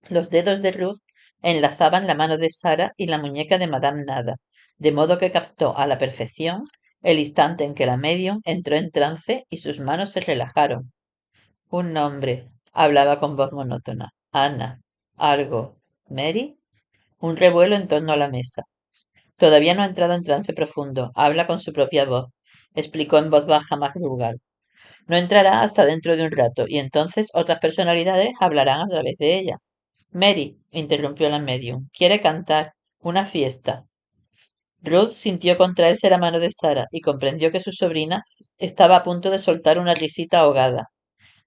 Los dedos de Ruth enlazaban la mano de Sara y la muñeca de Madame Nada, de modo que captó a la perfección el instante en que la medium entró en trance y sus manos se relajaron. Un nombre, hablaba con voz monótona. Ana. Algo. ¿Mary? Un revuelo en torno a la mesa. Todavía no ha entrado en trance profundo. Habla con su propia voz, explicó en voz baja MacDougall. No entrará hasta dentro de un rato, y entonces otras personalidades hablarán a través de ella. Mary, interrumpió la medium, quiere cantar. Una fiesta. Ruth sintió contraerse la mano de Sara y comprendió que su sobrina estaba a punto de soltar una risita ahogada.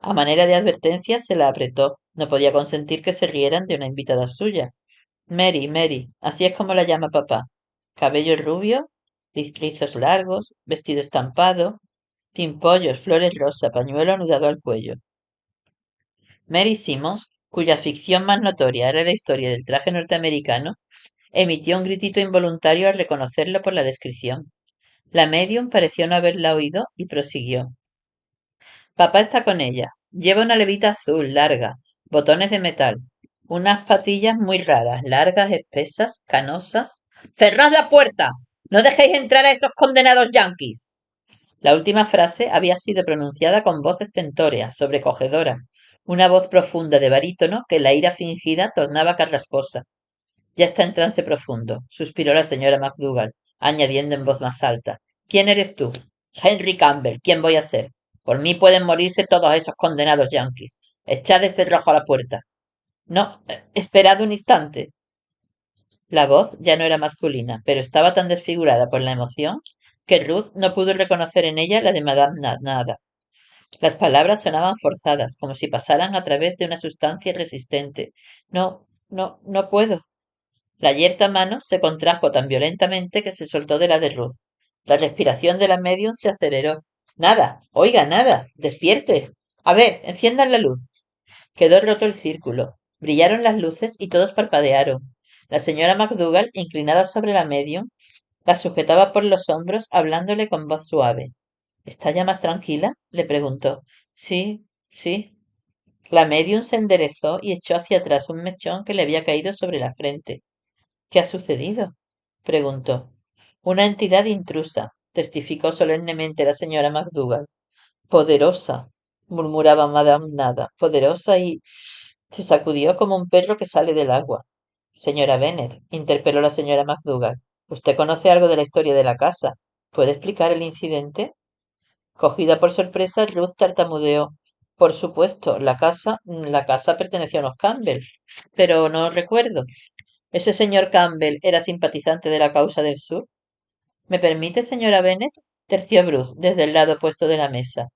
A manera de advertencia se la apretó. No podía consentir que se rieran de una invitada suya. Mary, Mary, así es como la llama papá. Cabello rubio, rizos largos, vestido estampado, timpollos, flores rosa, pañuelo anudado al cuello. Mary Simmons, cuya ficción más notoria era la historia del traje norteamericano, emitió un gritito involuntario al reconocerlo por la descripción. La medium pareció no haberla oído y prosiguió. Papá está con ella. Lleva una levita azul, larga, botones de metal, unas patillas muy raras, largas, espesas, canosas. ¡Cerrad la puerta! ¡No dejéis entrar a esos condenados yanquis! La última frase había sido pronunciada con voz estentórea, sobrecogedora, una voz profunda de barítono que la ira fingida tornaba carrasposa. Ya está en trance profundo, suspiró la señora McDougall, añadiendo en voz más alta. ¿Quién eres tú? Henry Campbell. ¿Quién voy a ser? Por mí pueden morirse todos esos condenados yanquis. Echad ese cerrojo a la puerta. No, esperad un instante. La voz ya no era masculina, pero estaba tan desfigurada por la emoción que Ruth no pudo reconocer en ella la de Madame Nada. Las palabras sonaban forzadas, como si pasaran a través de una sustancia irresistente. No, no, no puedo. La yerta mano se contrajo tan violentamente que se soltó de la de Ruth. La respiración de la medium se aceleró. Nada, oiga, nada, despierte. A ver, enciendan la luz. Quedó roto el círculo. Brillaron las luces y todos parpadearon. La señora McDougall, inclinada sobre la medium, la sujetaba por los hombros, hablándole con voz suave. ¿Está ya más tranquila? Le preguntó. Sí, sí. La medium se enderezó y echó hacia atrás un mechón que le había caído sobre la frente. ¿Qué ha sucedido? Preguntó. Una entidad intrusa, testificó solemnemente la señora McDougall. Poderosa, murmuraba Madame Nada, poderosa y... Se sacudió como un perro que sale del agua. Señora Bennet, interpeló la señora McDougall. ¿Usted conoce algo de la historia de la casa? ¿Puede explicar el incidente? Cogida por sorpresa, Ruth tartamudeó. Por supuesto, la casa pertenecía a unos Campbell, pero no recuerdo. ¿Ese señor Campbell era simpatizante de la causa del sur? ¿Me permite, señora Bennet? Terció Bruce, desde el lado opuesto de la mesa.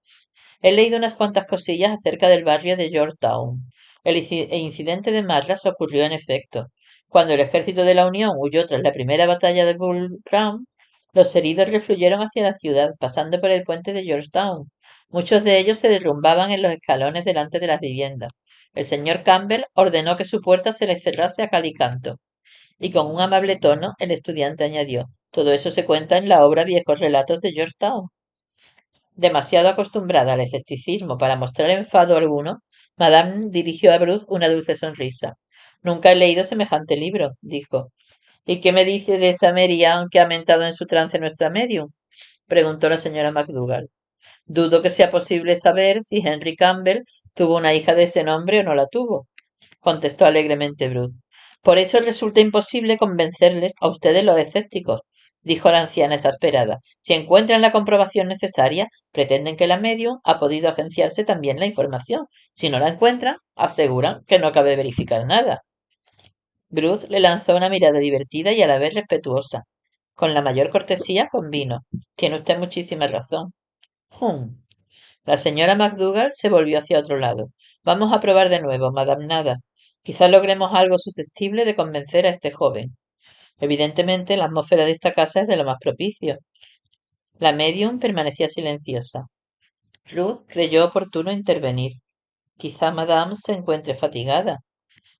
He leído unas cuantas cosillas acerca del barrio de Yorktown. El incidente de Marras ocurrió en efecto. Cuando el ejército de la Unión huyó tras la primera batalla de Bull Run, los heridos refluyeron hacia la ciudad, pasando por el puente de Georgetown. Muchos de ellos se derrumbaban en los escalones delante de las viviendas. El señor Campbell ordenó que su puerta se le cerrase a cal y canto. Y con un amable tono, el estudiante añadió, todo eso se cuenta en la obra Viejos Relatos de Georgetown. Demasiado acostumbrada al escepticismo para mostrar enfado alguno, Madame dirigió a Bruce una dulce sonrisa. Nunca he leído semejante libro, dijo. ¿Y qué me dice de esa Mary Ann que ha mentado en su trance nuestra medium? Preguntó la señora McDougall. Dudo que sea posible saber si Henry Campbell tuvo una hija de ese nombre o no la tuvo, contestó alegremente Bruce. Por eso resulta imposible convencerles a ustedes los escépticos, dijo la anciana exasperada. Si encuentran la comprobación necesaria, pretenden que la medium ha podido agenciarse también la información. Si no la encuentran, aseguran que no cabe verificar nada. Bruce le lanzó una mirada divertida y a la vez respetuosa. Con la mayor cortesía convino. Tiene usted muchísima razón. Hum. La señora McDougall se volvió hacia otro lado. Vamos a probar de nuevo, Madame Nada. Quizá logremos algo susceptible de convencer a este joven. Evidentemente, la atmósfera de esta casa es de lo más propicio. La medium permanecía silenciosa. Ruth creyó oportuno intervenir. Quizá Madame se encuentre fatigada.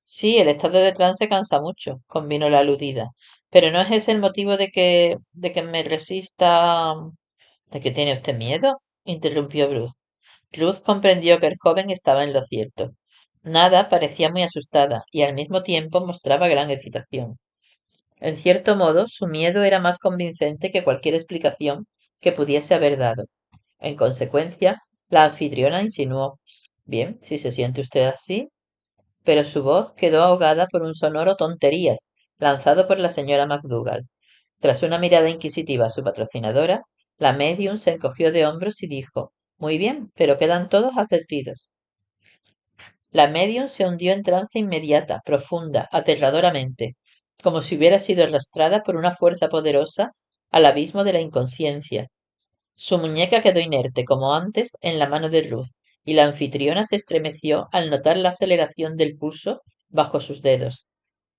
Sí, el estado de trance cansa mucho, convino la aludida. Pero no es ese el motivo de que me resista. ¿De que tiene usted miedo? Interrumpió Bruce. Ruth comprendió que el joven estaba en lo cierto. Nada parecía muy asustada y al mismo tiempo mostraba gran excitación. En cierto modo, su miedo era más convincente que cualquier explicación que pudiese haber dado. En consecuencia, la anfitriona insinuó: Bien, si se siente usted así. Pero su voz quedó ahogada por un sonoro tonterías lanzado por la señora McDougall. Tras una mirada inquisitiva a su patrocinadora, la medium se encogió de hombros y dijo: Muy bien, pero quedan todos advertidos. La medium se hundió en trance inmediata, profunda, aterradoramente, como si hubiera sido arrastrada por una fuerza poderosa al abismo de la inconsciencia. Su muñeca quedó inerte, como antes, en la mano de Ruth, y la anfitriona se estremeció al notar la aceleración del pulso bajo sus dedos.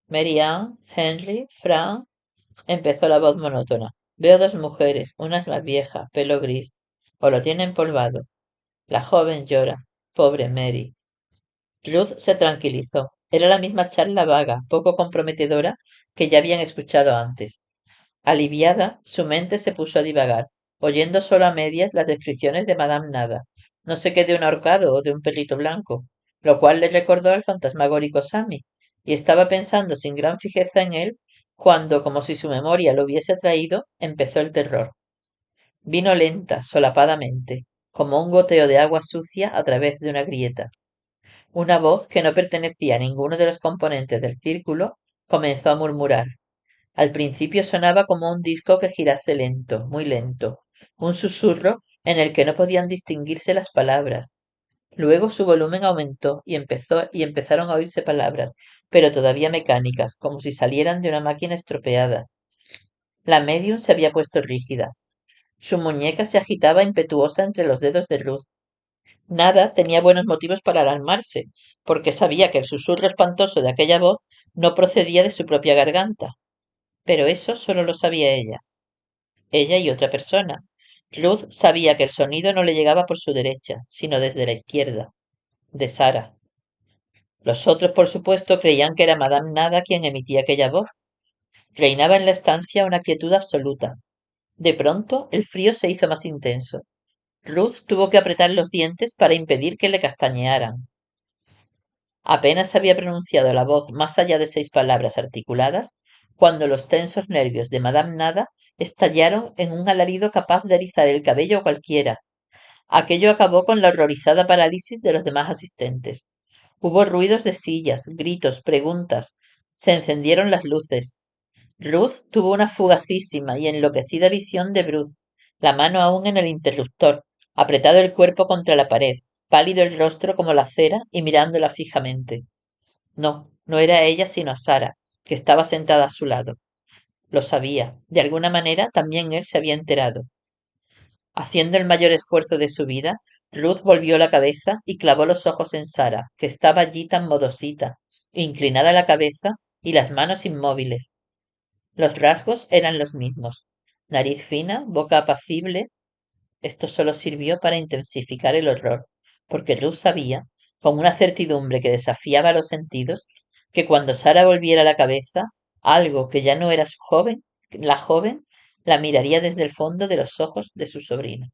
Mary Ann, Henry, Frank, empezó la voz monótona. Veo dos mujeres, una es más vieja, pelo gris, o lo tiene empolvado. La joven llora. Pobre Mary. Ruth se tranquilizó. Era la misma charla vaga, poco comprometedora, que ya habían escuchado antes. Aliviada, su mente se puso a divagar, oyendo solo a medias las descripciones de Madame Nada, no sé qué de un ahorcado o de un perrito blanco, lo cual le recordó al fantasmagórico Sammy, y estaba pensando sin gran fijeza en él, cuando, como si su memoria lo hubiese traído, empezó el terror. Vino lenta, solapadamente, como un goteo de agua sucia a través de una grieta. Una voz que no pertenecía a ninguno de los componentes del círculo comenzó a murmurar. Al principio sonaba como un disco que girase lento, muy lento, un susurro en el que no podían distinguirse las palabras. Luego su volumen aumentó y empezaron a oírse palabras, pero todavía mecánicas, como si salieran de una máquina estropeada. La medium se había puesto rígida. Su muñeca se agitaba impetuosa entre los dedos de Ruth. Nada tenía buenos motivos para alarmarse, porque sabía que el susurro espantoso de aquella voz no procedía de su propia garganta. Pero eso solo lo sabía ella y otra persona. Ruth sabía que el sonido no le llegaba por su derecha, sino desde la izquierda, de Sara. Los otros, por supuesto, creían que era Madame Nada quien emitía aquella voz. Reinaba en la estancia una quietud absoluta. De pronto, el frío se hizo más intenso. Ruth tuvo que apretar los dientes para impedir que le castañearan. Apenas había pronunciado la voz más allá de 6 palabras articuladas, cuando los tensos nervios de Madame Nada estallaron en un alarido capaz de erizar el cabello a cualquiera. Aquello acabó con la horrorizada parálisis de los demás asistentes. Hubo ruidos de sillas, gritos, preguntas. Se encendieron las luces. Ruth tuvo una fugacísima y enloquecida visión de Bruce, la mano aún en el interruptor, apretado el cuerpo contra la pared, pálido el rostro como la cera y mirándola fijamente. No, no era ella sino a Sara, que estaba sentada a su lado. Lo sabía. De alguna manera también él se había enterado. Haciendo el mayor esfuerzo de su vida, Ruth volvió la cabeza y clavó los ojos en Sara, que estaba allí tan modosita, inclinada la cabeza y las manos inmóviles. Los rasgos eran los mismos. Nariz fina, boca apacible. Esto solo sirvió para intensificar el horror, porque Ruth sabía, con una certidumbre que desafiaba los sentidos, que cuando Sara volviera la cabeza, algo que ya no era la joven, la miraría desde el fondo de los ojos de su sobrino.